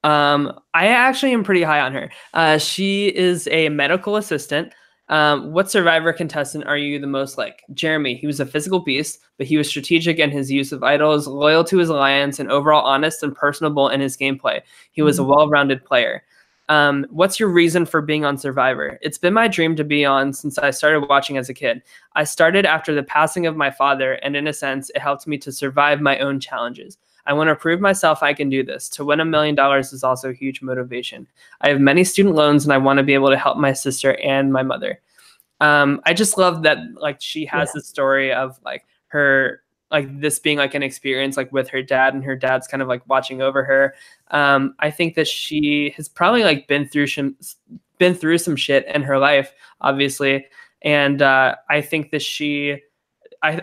Speaker 3: I actually am pretty high on her. She is a medical assistant. What Survivor contestant are you the most like? Jeremy. He was a physical beast, but he was strategic in his use of idols, loyal to his alliance, and overall honest and personable in his gameplay. He was a well-rounded player. What's your reason for being on Survivor? It's been my dream to be on since I started watching as a kid. I started after the passing of my father, and in a sense, it helped me to survive my own challenges. I want to prove myself I can do this. To win $1 million is also a huge motivation. I have many student loans, and I want to be able to help my sister and my mother. I just love that like she has the story of like her like this being like an experience like with her dad, and her dad's kind of like watching over her. I think that she has probably like been through some shit in her life, obviously, and I think that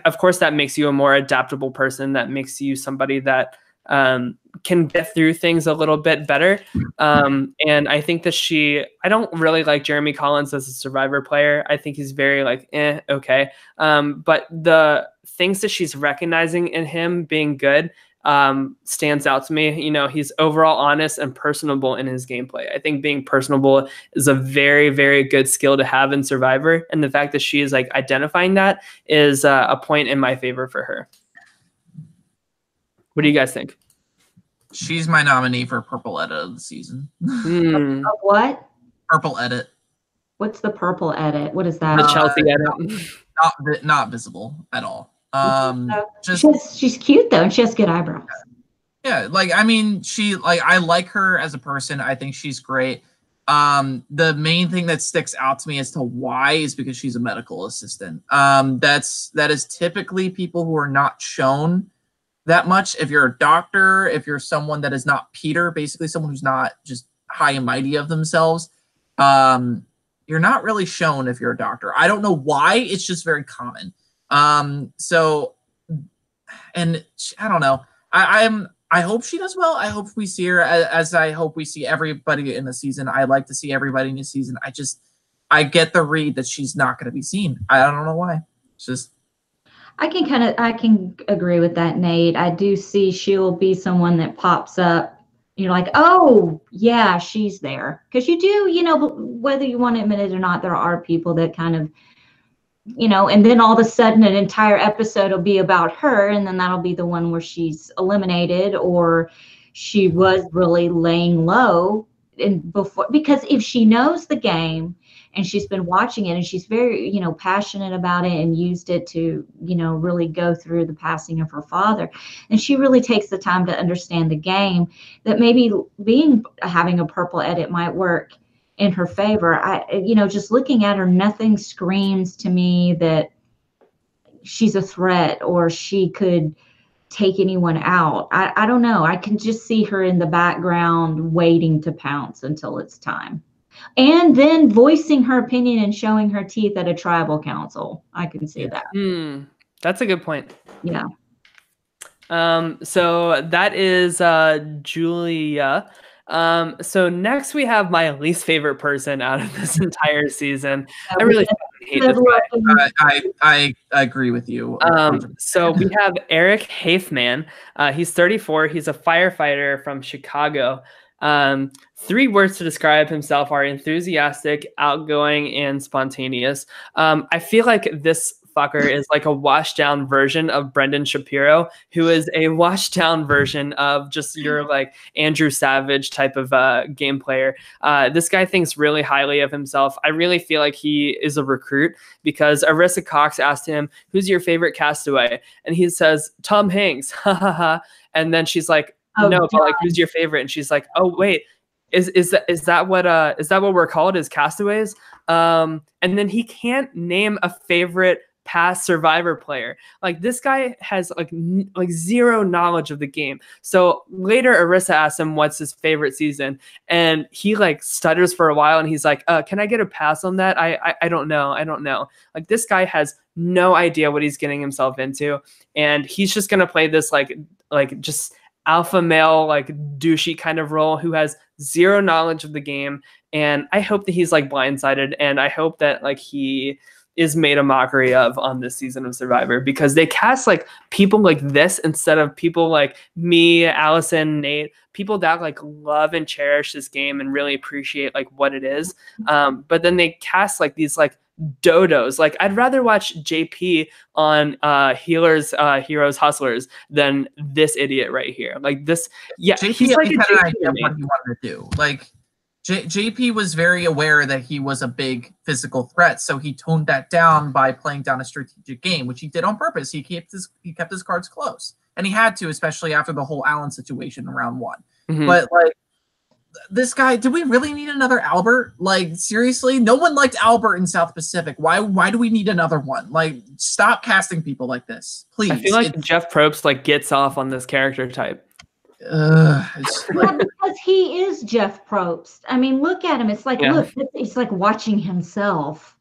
Speaker 3: of course, that makes you a more adaptable person. That makes you somebody that can get through things a little bit better. And I think that I don't really like Jeremy Collins as a Survivor player. I think he's very like, okay. But the things that she's recognizing in him being good stands out to me. You know, he's overall honest and personable in his gameplay. I think being personable is a very, very good skill to have in Survivor. And the fact that she is like identifying that is a point in my favor for her. What do you guys think?
Speaker 2: She's my nominee for Purple Edit of the season.
Speaker 1: What?
Speaker 2: Purple Edit.
Speaker 1: What's the purple edit? What is that?
Speaker 3: The Chelsea edit.
Speaker 2: Not visible at all.
Speaker 1: She's cute though, and she has good eyebrows.
Speaker 2: Yeah, like I mean, I like her as a person. I think she's great. The main thing that sticks out to me as to why is because she's a medical assistant. That is typically people who are not shown that much. If you're a doctor, if you're someone that is not Peter, basically someone who's not just high and mighty of themselves, you're not really shown if you're a doctor. I don't know why. It's just very common. So, and I don't know. I hope she does well. I hope we see her as I hope we see everybody in the season. I like to see everybody in the season. I get the read that she's not going to be seen. I don't know why. It's just.
Speaker 1: I can agree with that, Nate. I do see she'll be someone that pops up. You're like, oh yeah, she's there. Because you do, whether you want to admit it or not, there are people that kind of, and then all of a sudden an entire episode will be about her, and then that'll be the one where she's eliminated or she was really laying low before, because if she knows the game and she's been watching it and she's very, passionate about it and used it to, really go through the passing of her father, and she really takes the time to understand the game, that maybe having a purple edit might work in her favor. Just looking at her, nothing screams to me that she's a threat or she could take anyone out. I don't know. I can just see her in the background waiting to pounce until it's time. And then voicing her opinion and showing her teeth at a tribal council. I can see that.
Speaker 3: That's a good point.
Speaker 1: Yeah.
Speaker 3: So that is Julia. So next we have my least favorite person out of this entire season. I really hate this guy.
Speaker 2: I agree with you.
Speaker 3: So we have Eric Hafemann. He's 34. He's a firefighter from Chicago. 3 words to describe himself are enthusiastic, outgoing, and spontaneous. I feel like this fucker is like a washed down version of Brendan Shapiro, who is a washed down version of just your like Andrew Savage type of game player. This guy thinks really highly of himself. I really feel like he is a recruit, because Arissa Cox asked him, "Who's your favorite castaway?" And he says, "Tom Hanks." Ha ha ha. And then she's like, "No, but like, who's your favorite?" And she's like, "Oh wait, is that what we're called, as castaways?" And then he can't name a favorite past Survivor player. Like, this guy has like zero knowledge of the game. So later Arissa asks him what's his favorite season, and he like stutters for a while, and he's like, "Can I get a pass on that? I don't know. Like, this guy has no idea what he's getting himself into, and he's just gonna play this like just alpha male, like douchey kind of role who has zero knowledge of the game. And I hope that he's like blindsided, and I hope that like he is made a mockery of on this season of Survivor, because they cast like people like this instead of people like me, Allison, Nate, people that like love and cherish this game and really appreciate like what it is. But then they cast like these like dodos. Like, I'd rather watch JP on Healers, Heroes, Hustlers than this idiot right here. Like this, yeah,
Speaker 2: JP
Speaker 3: he's like
Speaker 2: had an idea of what he wanted to do. Like, JP was very aware that he was a big physical threat, so he toned that down by playing down a strategic game, which he did on purpose. He kept his cards close, and he had to, especially after the whole Allen situation in round 1. But like, this guy, do we really need another Albert? Like, seriously, no one liked Albert in South Pacific. Why do we need another one? Like, stop casting people like this, please.
Speaker 3: I feel like Jeff Probst like gets off on this character type.
Speaker 1: Because he is Jeff Probst. I mean, look at him. It's like, look, it's like watching himself.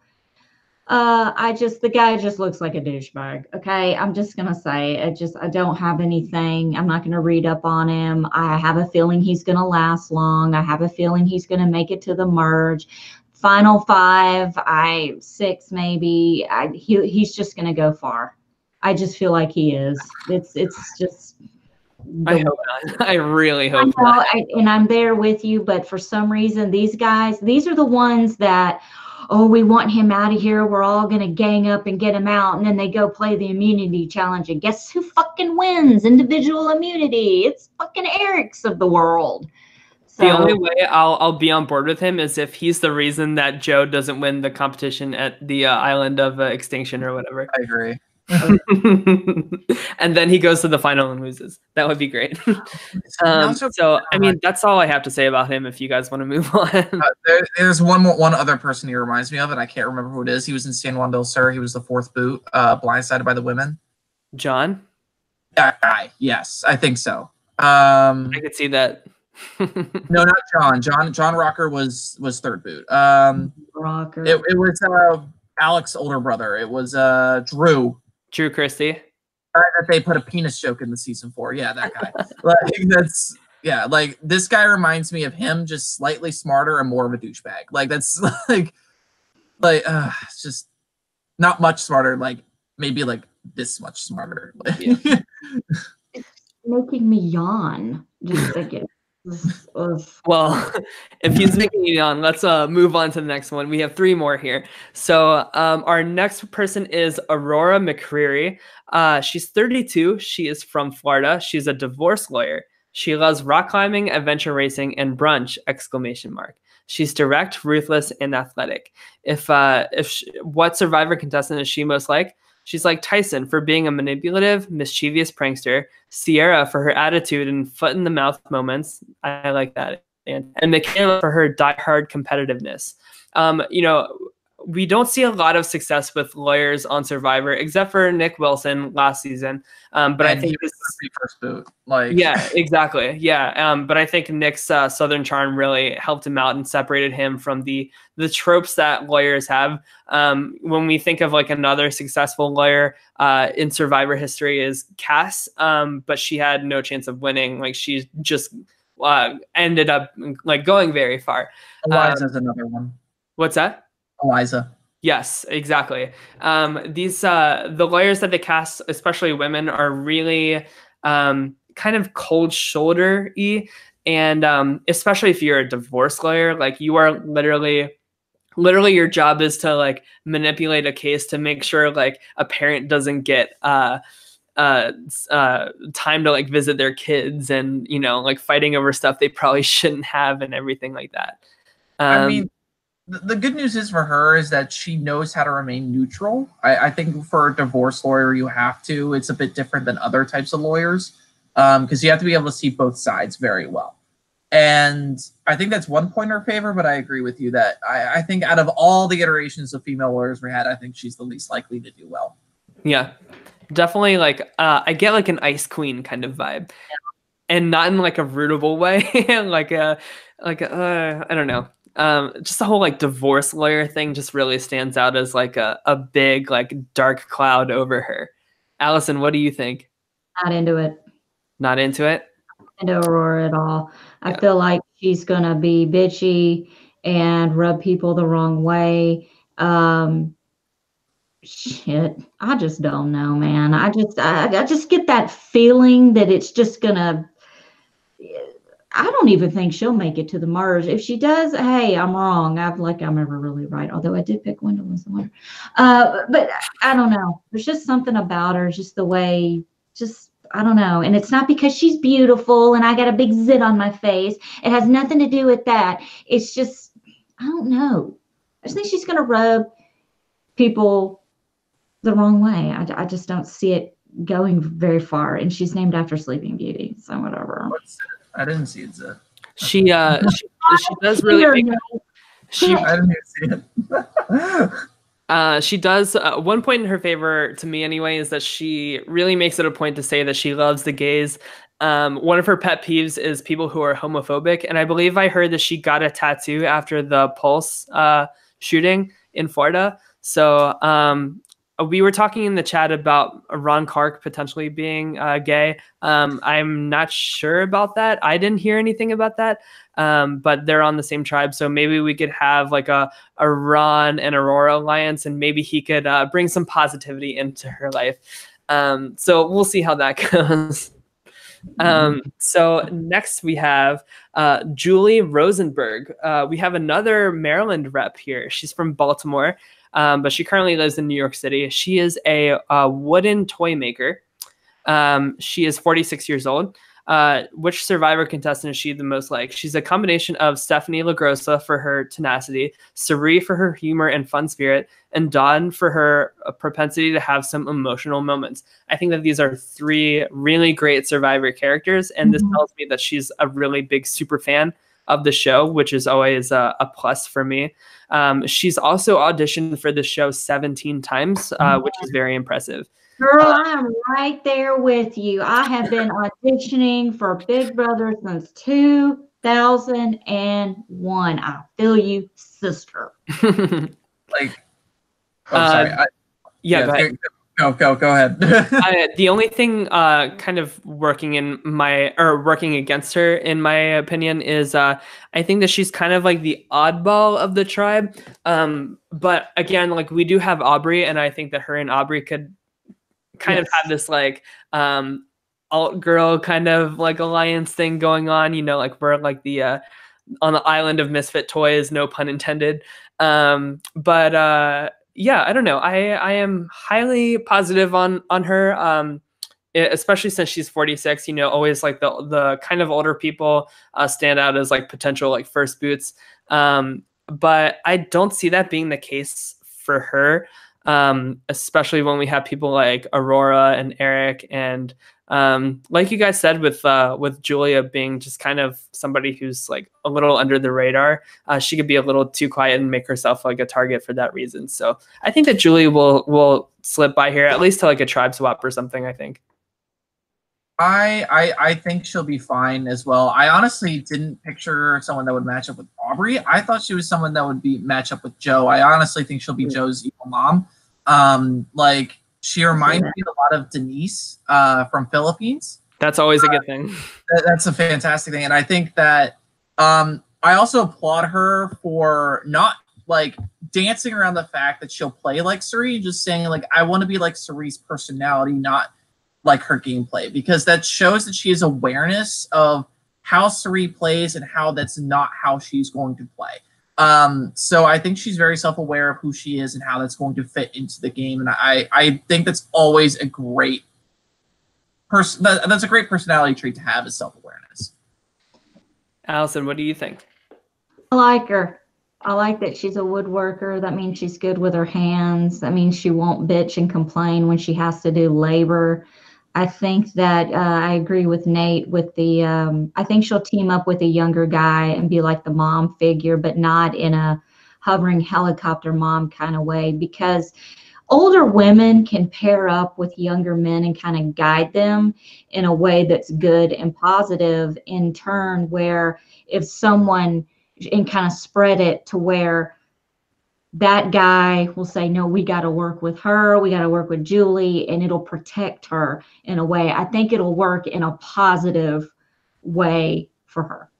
Speaker 1: The guy just looks like a douchebag. Okay, I'm just gonna say, I don't have anything. I'm not gonna read up on him. I have a feeling he's gonna last long. I have a feeling he's gonna make it to the merge. Final 5, 6 maybe. He's just gonna go far. I just feel like he is. It's just.
Speaker 3: I hope not. I really hope not.
Speaker 1: And I'm there with you, but for some reason, these guys, these are the ones that, oh, we want him out of here. We're all going to gang up and get him out. And then they go play the immunity challenge. And guess who fucking wins? Individual immunity. It's fucking Eric's of the world. So, the
Speaker 3: only way I'll be on board with him is if he's the reason that Joe doesn't win the competition at the island of Extinction or whatever.
Speaker 2: I agree.
Speaker 3: And then he goes to the final and loses. That would be great. So I mean, that's all I have to say about him. If you guys want to move on,
Speaker 2: there's one other person he reminds me of, and I can't remember who it is. He was in San Juan del Sur. He was the 4th boot, blindsided by the women.
Speaker 3: John.
Speaker 2: That guy. Yes, I think so.
Speaker 3: I could see that.
Speaker 2: No, not John. John Rocker was 3rd boot.
Speaker 1: Rocker.
Speaker 2: It was Alex's older brother. It was Drew
Speaker 3: Christie.
Speaker 2: That they put a penis joke in the season 4. Yeah, that guy. Like this guy reminds me of him, just slightly smarter and more of a douchebag. Like that's it's just not much smarter. Like maybe like this much smarter.
Speaker 1: It's making me yawn just thinking.
Speaker 3: Well, if he's making you yawn, let's move on to the next one. We have 3 more here. So our next person is Aurora McCreary. She's 32. She is from Florida. She's a divorce lawyer. She loves rock climbing, adventure racing, and brunch! She's direct, ruthless, and athletic. What Survivor contestant is she most like? She's like Tyson for being a manipulative, mischievous prankster, Sierra for her attitude and foot in the mouth moments. I like that. And Michaela for her diehard competitiveness. We don't see a lot of success with lawyers on Survivor, except for Nick Wilson last season. But I think
Speaker 2: this first boot. Like,
Speaker 3: yeah, exactly. Yeah. But I think Nick's Southern charm really helped him out and separated him from the tropes that lawyers have. When we think of like another successful lawyer in Survivor history is Cass, but she had no chance of winning. Like she just ended up like going very far.
Speaker 2: Eliza's another one.
Speaker 3: What's that?
Speaker 2: Eliza.
Speaker 3: Yes, exactly. The lawyers that they cast, especially women, are really kind of cold shoulder-y. And especially if you're a divorce lawyer, like you are literally your job is to like manipulate a case to make sure like a parent doesn't get time to like visit their kids and, like fighting over stuff they probably shouldn't have and everything like that.
Speaker 2: I mean, the good news is for her is that she knows how to remain neutral. I think for a divorce lawyer, you have to. It's a bit different than other types of lawyers because you have to be able to see both sides very well. And I think that's one point in her favor, but I agree with you that I think out of all the iterations of female lawyers we had, I think she's the least likely to do well.
Speaker 3: Yeah, definitely. Like I get like an Ice Queen kind of vibe, and not in like a rootable way, I don't know. Just the whole like divorce lawyer thing just really stands out as like a big like dark cloud over her. Allison, what do you think?
Speaker 1: Not into it.
Speaker 3: Not into it?
Speaker 1: Not into Aurora at all. I feel like she's gonna be bitchy and rub people the wrong way. Shit, I just don't know, man. I just get that feeling that it's just gonna. I don't even think she'll make it to the merge. If she does, hey, I'm wrong. I'm ever really right. Although I did pick Wendell as the winner. But I don't know. There's just something about her, just the way, I don't know. And it's not because she's beautiful and I got a big zit on my face. It has nothing to do with that. It's just, I don't know. I just think she's going to rub people the wrong way. I just don't see it going very far. And she's named after Sleeping Beauty. So whatever.
Speaker 2: I didn't see it.
Speaker 3: She does really.
Speaker 2: I didn't even see it.
Speaker 3: She does. One point in her favor, to me anyway, is that she really makes it a point to say that she loves the gays. One of her pet peeves is people who are homophobic, and I believe I heard that she got a tattoo after the Pulse shooting in Florida. So we were talking in the chat about Ron Clark potentially being gay. I'm not sure about that. I didn't hear anything about that, but they're on the same tribe. So maybe we could have like a Ron and Aurora alliance, and maybe he could bring some positivity into her life. So we'll see how that goes. So next we have Julie Rosenberg. We have another Maryland rep here. She's from Baltimore. But she currently lives in New York City. She is a wooden toy maker. She is 46 years old. Which Survivor contestant is she the most like? She's a combination of Stephanie LaGrossa for her tenacity, Sari for her humor and fun spirit, and Dawn for her propensity to have some emotional moments. I think that these are three really great Survivor characters, and this tells me that she's a really big super fan of the show, which is always a plus for me. She's also auditioned for the show 17 times, which is very impressive.
Speaker 1: Girl, I am right there with you. I have been auditioning for Big Brother since 2001. I feel you, sister.
Speaker 2: Like, sorry.
Speaker 3: Go ahead.
Speaker 2: Go ahead.
Speaker 3: The only thing kind of working against her, in my opinion, is I think that she's kind of like the oddball of the tribe. But again, like we do have Aubry, and I think that her and Aubry could kind of have this like alt girl kind of like alliance thing going on. Like we're like the on the island of misfit toys, no pun intended. Yeah, I don't know. I am highly positive on her. especially since she's 46, you know, always like the kind of older people stand out as like potential like first boots. But I don't see that being the case for her, especially when we have people like Aurora and Eric, and like you guys said with Julia being just kind of somebody who's like a little under the radar. She could be a little too quiet and make herself like a target for that reason. So I think that Julia will slip by here, at least to like a tribe swap or something, I think.
Speaker 2: I think she'll be fine as well. I honestly didn't picture someone that would match up with Aubry. I thought she was someone that would match up with Joe. I honestly think she'll be Joe's evil mom. Like she reminds me a lot of Denise from Philippines.
Speaker 3: That's always a good thing.
Speaker 2: That's a fantastic thing, and I think that I also applaud her for not like dancing around the fact that she'll play like Suri, just saying like I want to be like Suri's personality, not like her gameplay, because that shows that she has awareness of how Suri plays and how that's not how she's going to play. So I think she's very self-aware of who she is and how that's going to fit into the game. And I think that's always a great that's a great personality trait to have, is self-awareness.
Speaker 3: Allison, what do you think?
Speaker 1: I like her. I like that she's a woodworker. That means she's good with her hands. That means she won't bitch and complain when she has to do labor. I think that I agree with Nate with the, I think she'll team up with a younger guy and be like the mom figure, but not in a hovering helicopter mom kind of way, because older women can pair up with younger men and kind of guide them in a way that's good and positive in turn, where if someone, and kind of spread it to where that guy will say, no, we got to work with her. We got to work with Julie, and it'll protect her in a way. I think it'll work in a positive way for her.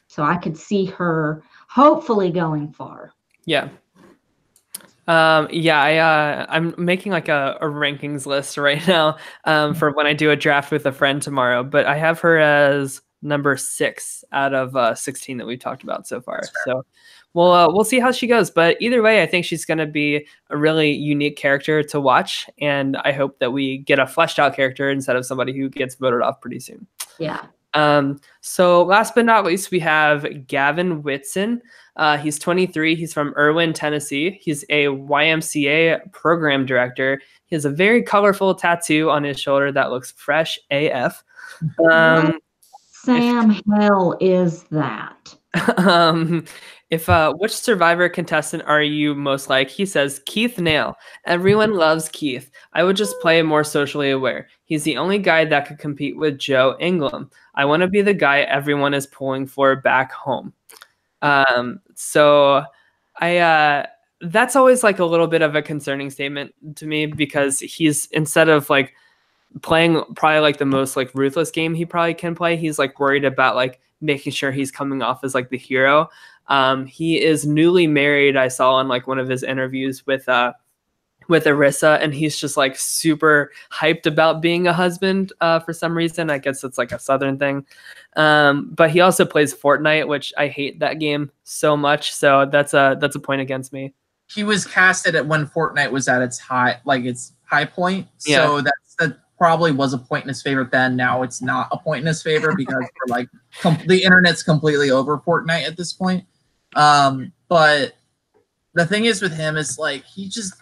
Speaker 1: So I could see her hopefully going far.
Speaker 3: Yeah. I'm making like a rankings list right now for when I do a draft with a friend tomorrow, but I have her as number 6 out of 16 that we've talked about so far. So we'll see how she goes. But either way, I think she's going to be a really unique character to watch. And I hope that we get a fleshed out character instead of somebody who gets voted off pretty soon.
Speaker 1: Yeah.
Speaker 3: So last but not least, we have Gavin Whitson. He's 23. He's from Irwin, Tennessee. He's a YMCA program director. He has a very colorful tattoo on his shoulder that looks fresh AF.
Speaker 1: Sam hell is that?
Speaker 3: Which Survivor contestant are you most like? He says, Keith Nail. Everyone loves Keith. I would just play more socially aware. He's the only guy that could compete with Joe Anglim. I want to be the guy everyone is pulling for back home. So that's always like a little bit of a concerning statement to me, because he's, instead of like playing probably like the most like ruthless game he probably can play, he's like worried about like making sure he's coming off as like the hero. He is newly married. I saw on like one of his interviews with Arissa, and he's just like super hyped about being a husband for some reason. I guess it's like a Southern thing. But he also plays Fortnite, which I hate that game so much. So that's a point against me.
Speaker 2: He was casted at when Fortnite was at its high point.
Speaker 3: Yeah.
Speaker 2: So that probably was a point in his favor then. Now it's not a point in his favor because we're like the internet's completely over Fortnite at this point. But the thing is with him is like he just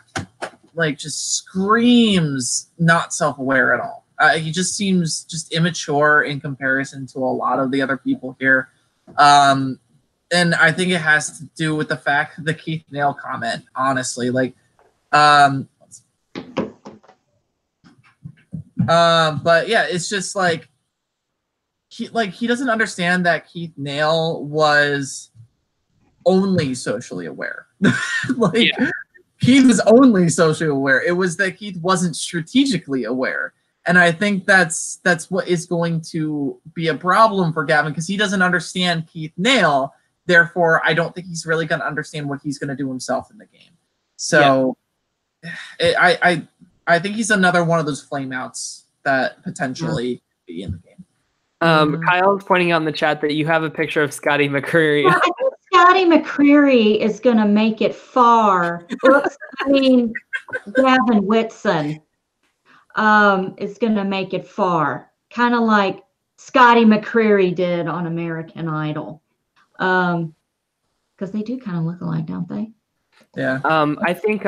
Speaker 2: screams not self-aware at all. He just seems just immature in comparison to a lot of the other people here. And I think it has to do with the fact the Keith Nail comment, honestly. Like, but yeah, it's just like he doesn't understand that Keith Nail was only socially aware. Keith was only socially aware. It was that Keith wasn't strategically aware. And I think that's what is going to be a problem for Gavin, because he doesn't understand Keith Nail. Therefore, I don't think he's really going to understand what he's going to do himself in the game. So I think he's another one of those flameouts that potentially could be in the game.
Speaker 3: Kyle's pointing out in the chat that you have a picture of Scotty McCreary.
Speaker 1: Well, I think Scotty McCreary is going to make it far. Gavin Whitson. is going to make it far. Kind of like Scotty McCreary did on American Idol. Because they do kind of look alike, don't they?
Speaker 2: Yeah.
Speaker 3: I think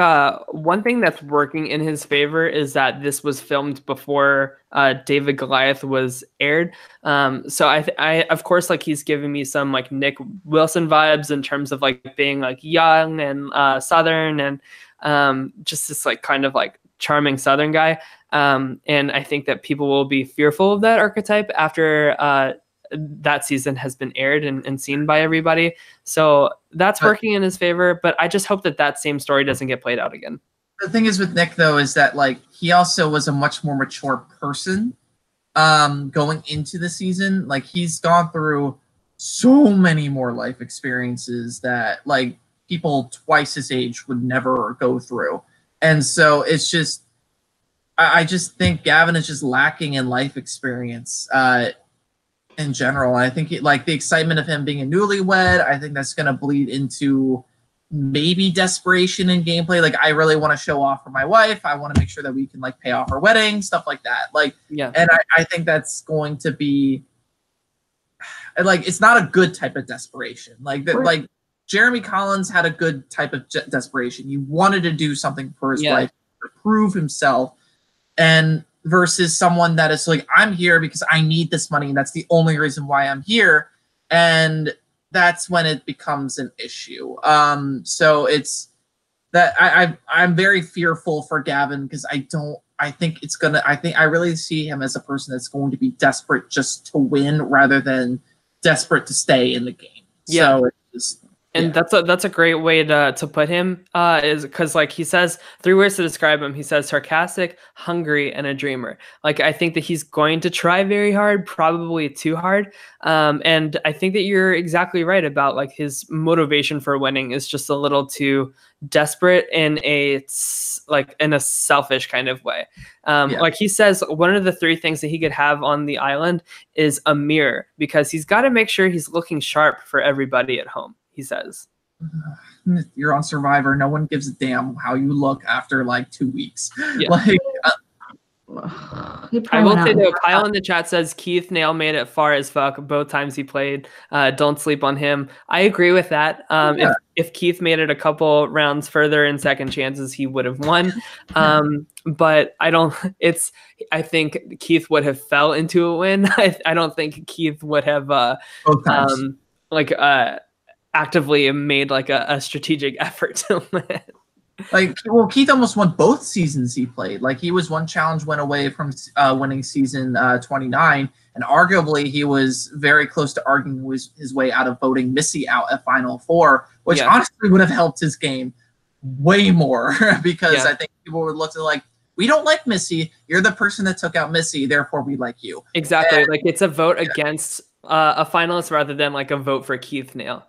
Speaker 3: one thing that's working in his favor is that this was filmed before David Goliath was aired. So I of course, like, he's giving me some like Nick Wilson vibes in terms of like being like young and Southern and just this like kind of like charming Southern guy. And I think that people will be fearful of that archetype after that season has been aired and seen by everybody. So that's working in his favor, but I just hope that that same story doesn't get played out again.
Speaker 2: The thing is with Nick, though, is that like he also was a much more mature person going into the season. Like, he's gone through so many more life experiences that like people twice his age would never go through. And so it's just, I just think Gavin is just lacking in life experience in general. I think like the excitement of him being a newlywed, I think that's going to bleed into maybe desperation in gameplay. Like, I really want to show off for my wife. I want to make sure that we can like pay off our wedding, stuff like that. Like,
Speaker 3: yeah.
Speaker 2: And I think that's going to be like, it's not a good type of desperation. Like that, like Jeremy Collins had a good type of desperation. He wanted to do something for his wife, to prove himself, and versus someone that is like, I'm here because I need this money and that's the only reason why I'm here. And that's when it becomes an issue. So it's that I'm very fearful for Gavin because I really see him as a person that's going to be desperate just to win rather than desperate to stay in the game.
Speaker 3: Yeah.
Speaker 2: So it's just,
Speaker 3: and that's a great way to put him, is because like he says 3 words to describe him. He says sarcastic, hungry, and a dreamer. Like, I think that he's going to try very hard, probably too hard. And I think that you're exactly right about like his motivation for winning is just a little too desperate in a selfish kind of way. Like he says, one of the 3 things that he could have on the island is a mirror, because he's got to make sure he's looking sharp for everybody at home. He says,
Speaker 2: you're on Survivor. No one gives a damn how you look after like 2 weeks.
Speaker 3: Yeah.
Speaker 2: Like,
Speaker 3: I will say though, Kyle in the chat says Keith Nail made it far as fuck both times he played. Don't sleep on him. I agree with that. If Keith made it a couple rounds further in second chances, he would have won. But I think Keith would have fell into a win. I don't think Keith would have actively made like a strategic effort to win.
Speaker 2: Like, well, Keith almost won both seasons he played. Like, he was one challenge win away from winning season 29, and arguably he was very close to arguing his way out of voting Missy out at Final 4, which honestly would have helped his game way more because I think people would look at like, we don't like Missy. You're the person that took out Missy, therefore we like you.
Speaker 3: Exactly. And, like, it's a vote against a finalist rather than like a vote for Keith Nail.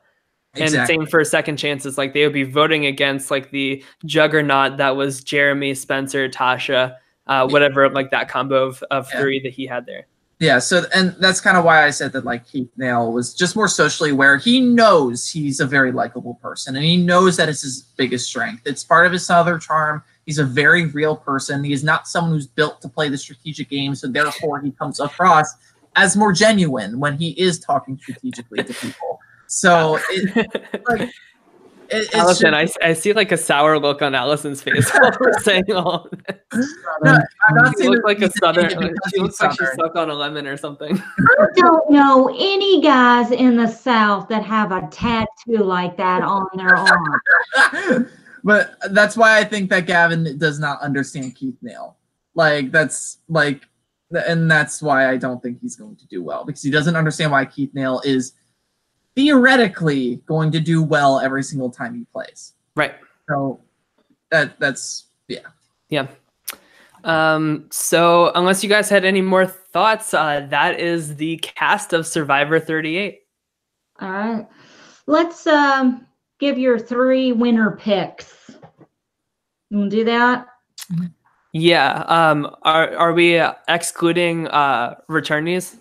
Speaker 3: And same for second chances. Like, they would be voting against like the juggernaut that was Jeremy, Spencer, Tasha, whatever, like that combo of 3 that he had there.
Speaker 2: Yeah. So, and that's kind of why I said that like Keith Nail was just more socially aware. He knows he's a very likable person, and he knows that it's his biggest strength. It's part of his Southern charm. He's a very real person. He is not someone who's built to play the strategic game. So therefore he comes across as more genuine when he is talking strategically to people. So,
Speaker 3: Allison, I see like a sour look on Allison's face while we're saying all of this.
Speaker 2: No, I'm not
Speaker 3: she looks like a Southern. She looks like
Speaker 2: Southern.
Speaker 3: she sucked on a lemon or something.
Speaker 1: I don't know any guys in the South that have a tattoo like that on their arm.
Speaker 2: But that's why I think that Gavin does not understand Keith Nail. Like, that's like, and that's why I don't think he's going to do well, because he doesn't understand why Keith Nail is theoretically going to do well every single time he plays.
Speaker 3: Right.
Speaker 2: So that's
Speaker 3: yeah. So unless you guys had any more thoughts, that is the cast of Survivor 38.
Speaker 1: All right. Let's give your 3 winner picks. You want to do that?
Speaker 3: Yeah. Are we excluding returnees?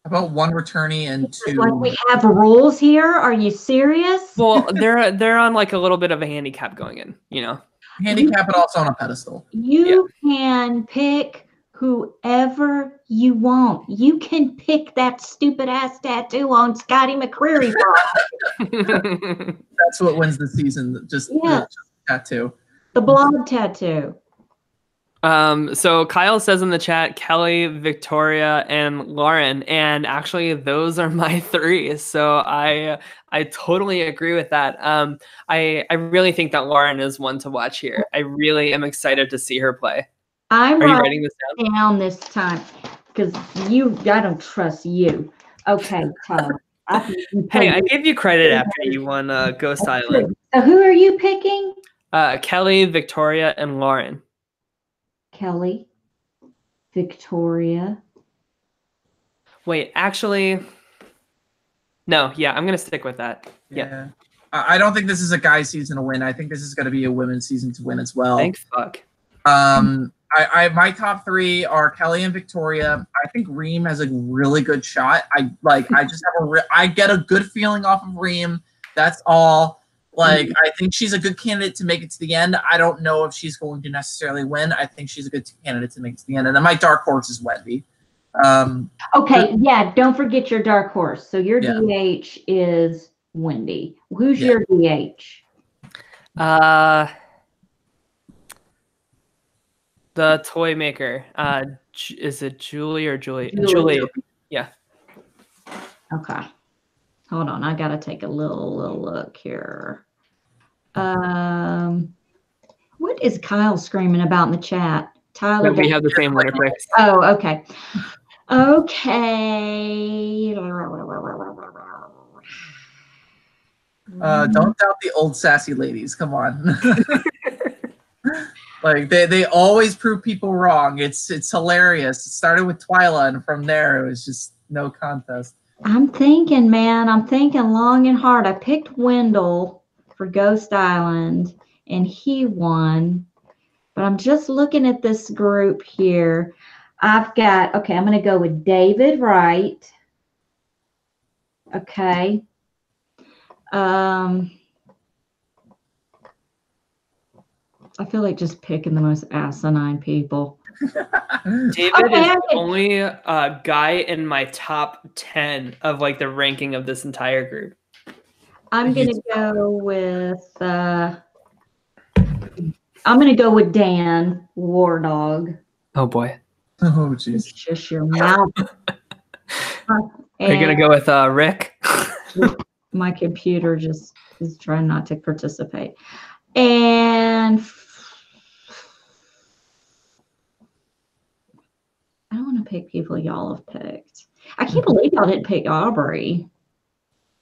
Speaker 2: About 1 returnee and 2.
Speaker 1: Like, we have rules here. Are you serious?
Speaker 3: Well, they're on like a little bit of a handicap going in, you know.
Speaker 2: handicap it also on a pedestal.
Speaker 1: You can pick whoever you want. You can pick that stupid ass tattoo on Scotty McCreary.
Speaker 2: That's what wins the season. Just the tattoo.
Speaker 1: The blob tattoo.
Speaker 3: So Kyle says in the chat, Kelley, Victoria, and Lauren, and actually those are my three. So I totally agree with that. I really think that Lauren is one to watch here. I really am excited to see her play. Are you writing this
Speaker 1: down this time? Because I don't trust you. Okay, Tyler.
Speaker 3: Hey, I gave you credit after you won Ghost Island.
Speaker 1: So who are you picking?
Speaker 3: Kelley, Victoria, and Lauren.
Speaker 1: Kelley, Victoria.
Speaker 3: Wait, actually, no. Yeah, I'm gonna stick with that. Yeah.
Speaker 2: I don't think this is a guy season to win. I think this is going to be a women's season to win as well.
Speaker 3: Thank fuck.
Speaker 2: My top three are Kelley and Victoria. I think Reem has a really good shot. I get a good feeling off of Reem. That's all. Like, I think she's a good candidate to make it to the end. I don't know if she's going to necessarily win. I think she's a good candidate to make it to the end. And then my dark horse is Wendy.
Speaker 1: Okay, don't forget your dark horse. So your DH is Wendy. Who's your DH?
Speaker 3: The toy maker. Is it Julie or Julie? Julie. Yeah.
Speaker 1: Okay. Hold on. I got to take a little look here. What is Kyle screaming about in the chat? Tyler.
Speaker 3: We have the same winner picks.
Speaker 1: Oh, okay. Okay.
Speaker 2: Don't doubt the old sassy ladies. Come on. Like they always prove people wrong. It's hilarious. It started with Twyla, and from there it was just no contest.
Speaker 1: I'm thinking, man. I'm thinking long and hard. I picked Wendell for Ghost Island, and he won. But I'm just looking at this group here. I'm going to go with David Wright. Okay. I feel like just picking the most asinine people.
Speaker 3: David is the only guy in my top 10 of like the ranking of this entire group.
Speaker 1: I'm going to go with Dan War Dog.
Speaker 3: Oh boy.
Speaker 2: Oh jeez.
Speaker 1: Just your mouth.
Speaker 3: Are you going to go with Rick?
Speaker 1: My computer just is trying not to participate. And I don't want to pick people y'all have picked. I can't believe y'all didn't pick Aubry.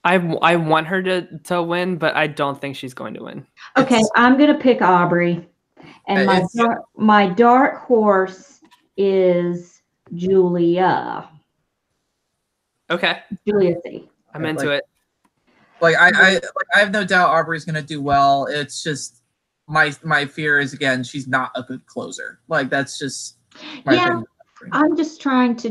Speaker 3: I want her to win, but I don't think she's going to win.
Speaker 1: Okay, I'm going to pick Aubry. And my dark horse is Julia.
Speaker 3: Okay.
Speaker 1: Julia C.
Speaker 3: I'm into it.
Speaker 2: Like I have no doubt Aubry's going to do well. It's just my fear is, again, she's not a good closer. Like that's just my thing.
Speaker 1: I'm just trying to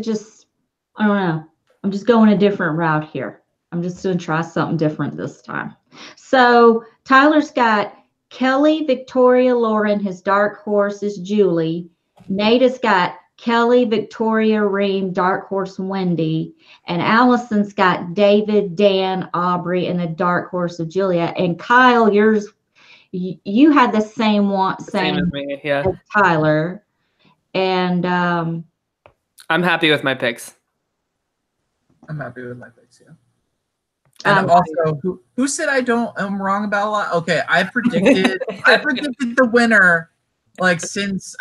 Speaker 1: I don't know. I'm just going a different route here. I'm just going to try something different this time. So Tyler's got Kelley, Victoria, Lauren. His dark horse is Julie. Nate has got Kelley, Victoria, Reem, dark horse Wendy. And Allison's got David, Dan, Aubry, and the dark horse of Julia. And Kyle, you had the same
Speaker 3: as me, as
Speaker 1: Tyler. And
Speaker 3: I'm happy with my picks.
Speaker 2: I'm happy with my picks, yeah. And also, who said I'm wrong about a lot? Okay, I predicted the winner like since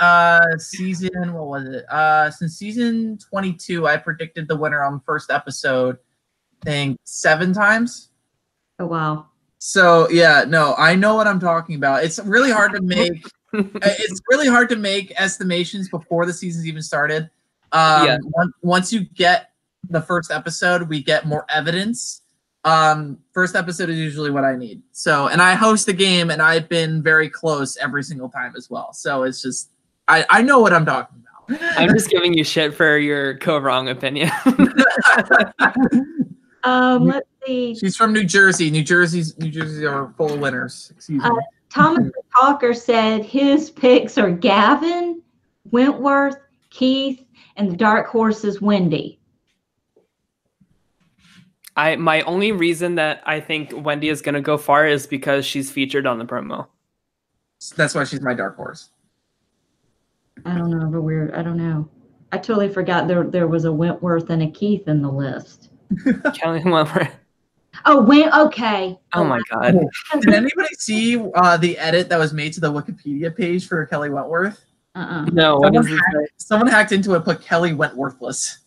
Speaker 2: season, what was it? Since season 22, I predicted the winner on the first episode, I think 7 times.
Speaker 1: Oh wow.
Speaker 2: So yeah, no, I know what I'm talking about. It's really hard to make estimations before the season's even started. Once you get the first episode, we get more evidence. First episode is usually what I need. So, and I host the game, and I've been very close every single time as well. So it's just, I know what I'm talking about.
Speaker 3: I'm just giving you shit for your co-wrong opinion.
Speaker 1: Let's see.
Speaker 2: She's from New Jersey. New Jersey are full of winners. Excuse me.
Speaker 1: Thomas the Talker said his picks are Gavin, Wentworth, Keith, and the dark horse is Wendy.
Speaker 3: My only reason that I think Wendy is going to go far is because she's featured on the promo.
Speaker 2: That's why she's my dark horse.
Speaker 1: I don't know, but weird. I don't know. I totally forgot there was a Wentworth and a Keith in the list.
Speaker 3: Kelley Wentworth.
Speaker 1: Oh, okay.
Speaker 3: Oh my God.
Speaker 2: Did anybody see the edit that was made to the Wikipedia page for Kelley Wentworth?
Speaker 3: No, what does it say?
Speaker 2: Someone hacked into it, put Kelley Wentworthless.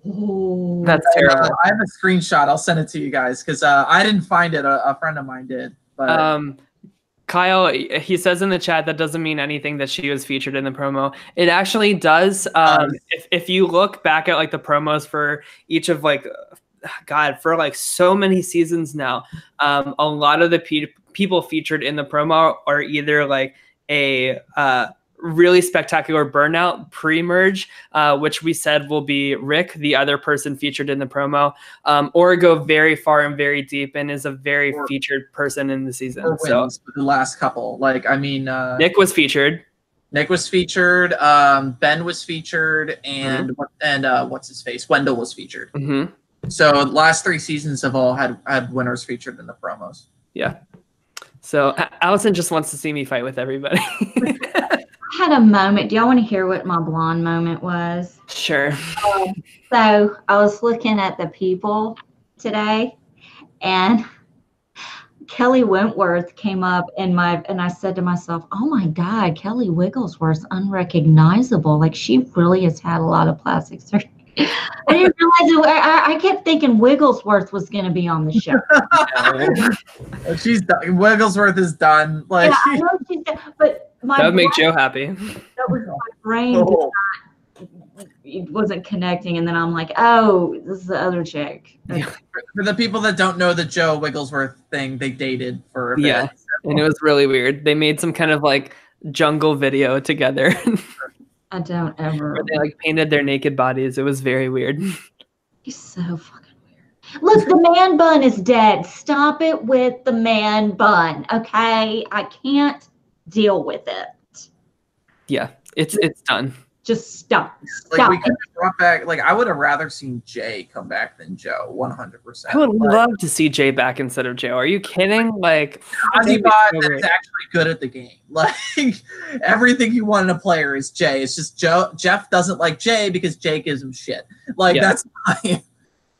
Speaker 1: Ooh.
Speaker 3: That's terrible.
Speaker 2: I have a screenshot. I'll send it to you guys because I didn't find it. A friend of mine did. But
Speaker 3: Kyle, he says in the chat that doesn't mean anything that she was featured in the promo. It actually does. If you look back at like the promos for each of like, God, for like so many seasons now, a lot of the people featured in the promo are either like a really spectacular burnout pre-merge, which we said will be Rick, the other person featured in the promo, or go very far and very deep and is a very featured person in the season.
Speaker 2: Or
Speaker 3: so
Speaker 2: the last couple, like I mean,
Speaker 3: Nick was featured.
Speaker 2: Ben was featured, and what's his face? Wendell was featured. So the last 3 seasons have all had winners featured in the promos.
Speaker 3: Yeah. So Allison just wants to see me fight with everybody.
Speaker 1: I had a moment. Do y'all want to hear what my blonde moment was?
Speaker 3: Sure.
Speaker 1: So I was looking at the people today, and Kelley Wentworth came up and I said to myself, "Oh my God, Kelley Wigglesworth's unrecognizable. Like she really has had a lot of plastic surgery." I didn't realize it. I kept thinking Wigglesworth was going to be on the show.
Speaker 2: She's done. Wigglesworth is done. Like
Speaker 1: yeah, I know she's done, but
Speaker 3: that would make Joe happy.
Speaker 1: That was my brain. It wasn't connecting, and then I'm like, "Oh, this is the other chick."
Speaker 2: For the people that don't know the Joe Wigglesworth thing, they dated for a bit.
Speaker 3: Yeah, and it was really weird. They made some kind of like jungle video together.
Speaker 1: I don't ever.
Speaker 3: Where they like painted their naked bodies. It was very weird.
Speaker 1: He's so fucking weird. Look, the man bun is dead. Stop it with the man bun, okay? I can't deal with it.
Speaker 3: Yeah, it's done.
Speaker 1: Just stop.
Speaker 2: Like we could have brought back. Like I would have rather seen Jay come back than Joe. 100%.
Speaker 3: I would love to see Jay back instead of Joe. Are you kidding? Like
Speaker 2: Ozzy is actually good at the game. Like everything you want in a player is Jay. It's just Jeff doesn't like Jay because Jay gives him shit. Like that's fine.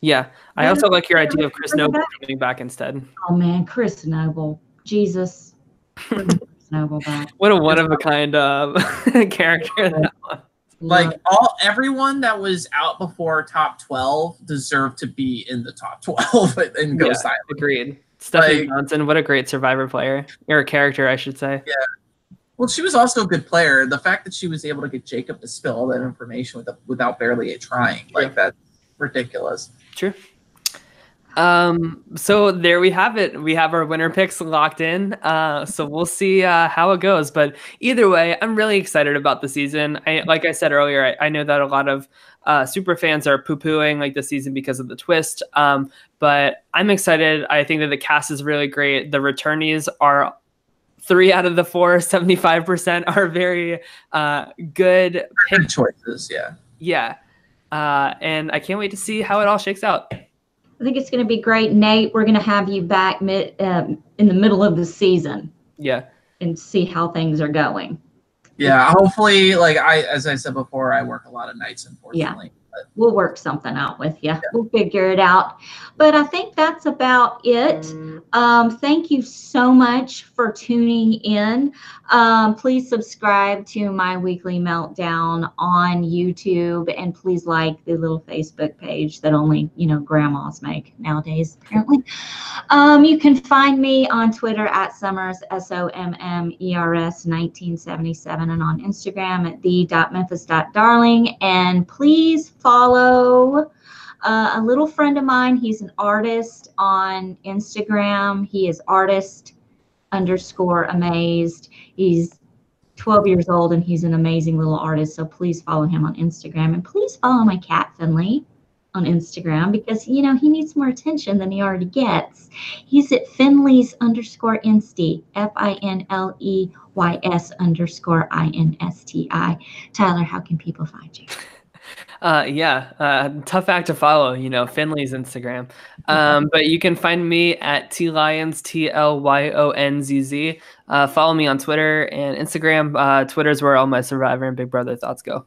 Speaker 3: Yeah, I also like your idea of Chris Noble coming back instead.
Speaker 1: Oh man, Chris Noble, Jesus. Chris Noble back.
Speaker 3: What a one of a kind character that was.
Speaker 2: Like everyone that was out before top 12 deserved to be in the top 12 in Ghost Island.
Speaker 3: Agreed. Stephanie Johnson, what a great Survivor player, or a character, I should say.
Speaker 2: Yeah. Well, she was also a good player. The fact that she was able to get Jacob to spill all that information without barely trying, like that's ridiculous.
Speaker 3: True. So there we have it. We have our winner picks locked in. So we'll see how it goes. But either way, I'm really excited about the season. Like I said earlier, I know that a lot of super fans are poo-pooing like the season because of the twist. But I'm excited. I think that the cast is really great. The returnees are 3 out of the 4, 75% are very good pick
Speaker 2: choices. Yeah.
Speaker 3: Yeah. And I can't wait to see how it all shakes out.
Speaker 1: I think it's going to be great. Nate, we're going to have you back in the middle of the season.
Speaker 3: Yeah.
Speaker 1: And see how things are going.
Speaker 2: Yeah, hopefully, like as I said before, I work a lot of nights, unfortunately.
Speaker 1: Yeah. We'll work something out with you. Yeah. We'll figure it out. But I think that's about it. Thank you so much for tuning in. Please subscribe to my weekly meltdown on YouTube, and please like the little Facebook page that only grandmas make nowadays, apparently. You can find me on Twitter at Summers SOMMERS 1977, and on Instagram at the.memphis.darling. And please follow a little friend of mine. He's an artist on Instagram. He is artist_amazed. He's 12 years old and he's an amazing little artist. So please follow him on Instagram, and please follow my cat Finley. on Instagram because, you know, he needs more attention than he already gets. He's at Finleys_Insty, FINLEYS_INSTI. Tyler, how can people find you?
Speaker 3: Tough act to follow, you know, Finley's Instagram. But you can find me at TLyons, TLYONZZ. Follow me on Twitter and Instagram. Twitter's where all my Survivor and Big Brother thoughts go.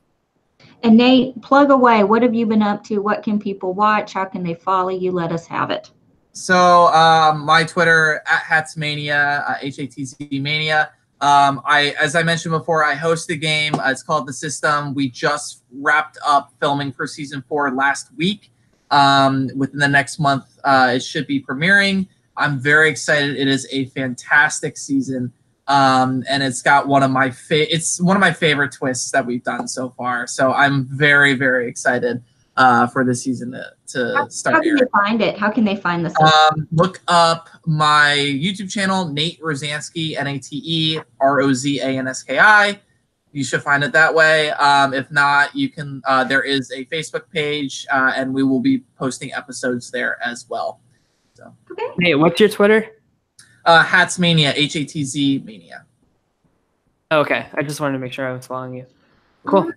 Speaker 1: And Nate, plug away. What have you been up to? What can people watch? How can they follow you? Let us have it.
Speaker 2: So my Twitter at Hatsmania, HATZ Mania. As I mentioned before, I host a game. It's called The System. We just wrapped up filming for season 4 last week. Within the next month, it should be premiering. I'm very excited. It is a fantastic season. And it's got one of my favorite twists that we've done so far. So I'm very, very excited for this season to start.
Speaker 1: How can they find it? How can they find this?
Speaker 2: Look up my YouTube channel, Nate Rosanski, NateRozanski. You should find it that way. If not, you can. There is a Facebook page, and we will be posting episodes there as well. So.
Speaker 1: Okay.
Speaker 3: Hey, what's your Twitter?
Speaker 2: Hatsmania, HATZ Mania.
Speaker 3: Okay, I just wanted to make sure I was following you. Cool.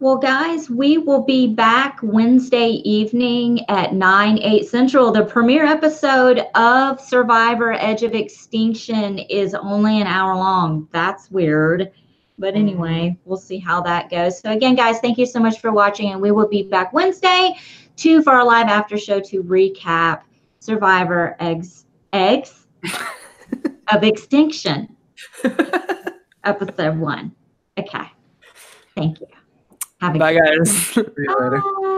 Speaker 1: Well, guys, we will be back Wednesday evening at 9/8 Central. The premiere episode of Survivor Edge of Extinction is only an hour long. That's weird. But anyway, we'll see how that goes. So again, guys, thank you so much for watching. And we will be back Wednesday for our live after show to recap Survivor Eggs of Extinction. Episode 1. Okay. Thank you.
Speaker 3: Bye, guys.
Speaker 2: See you later.
Speaker 1: Bye.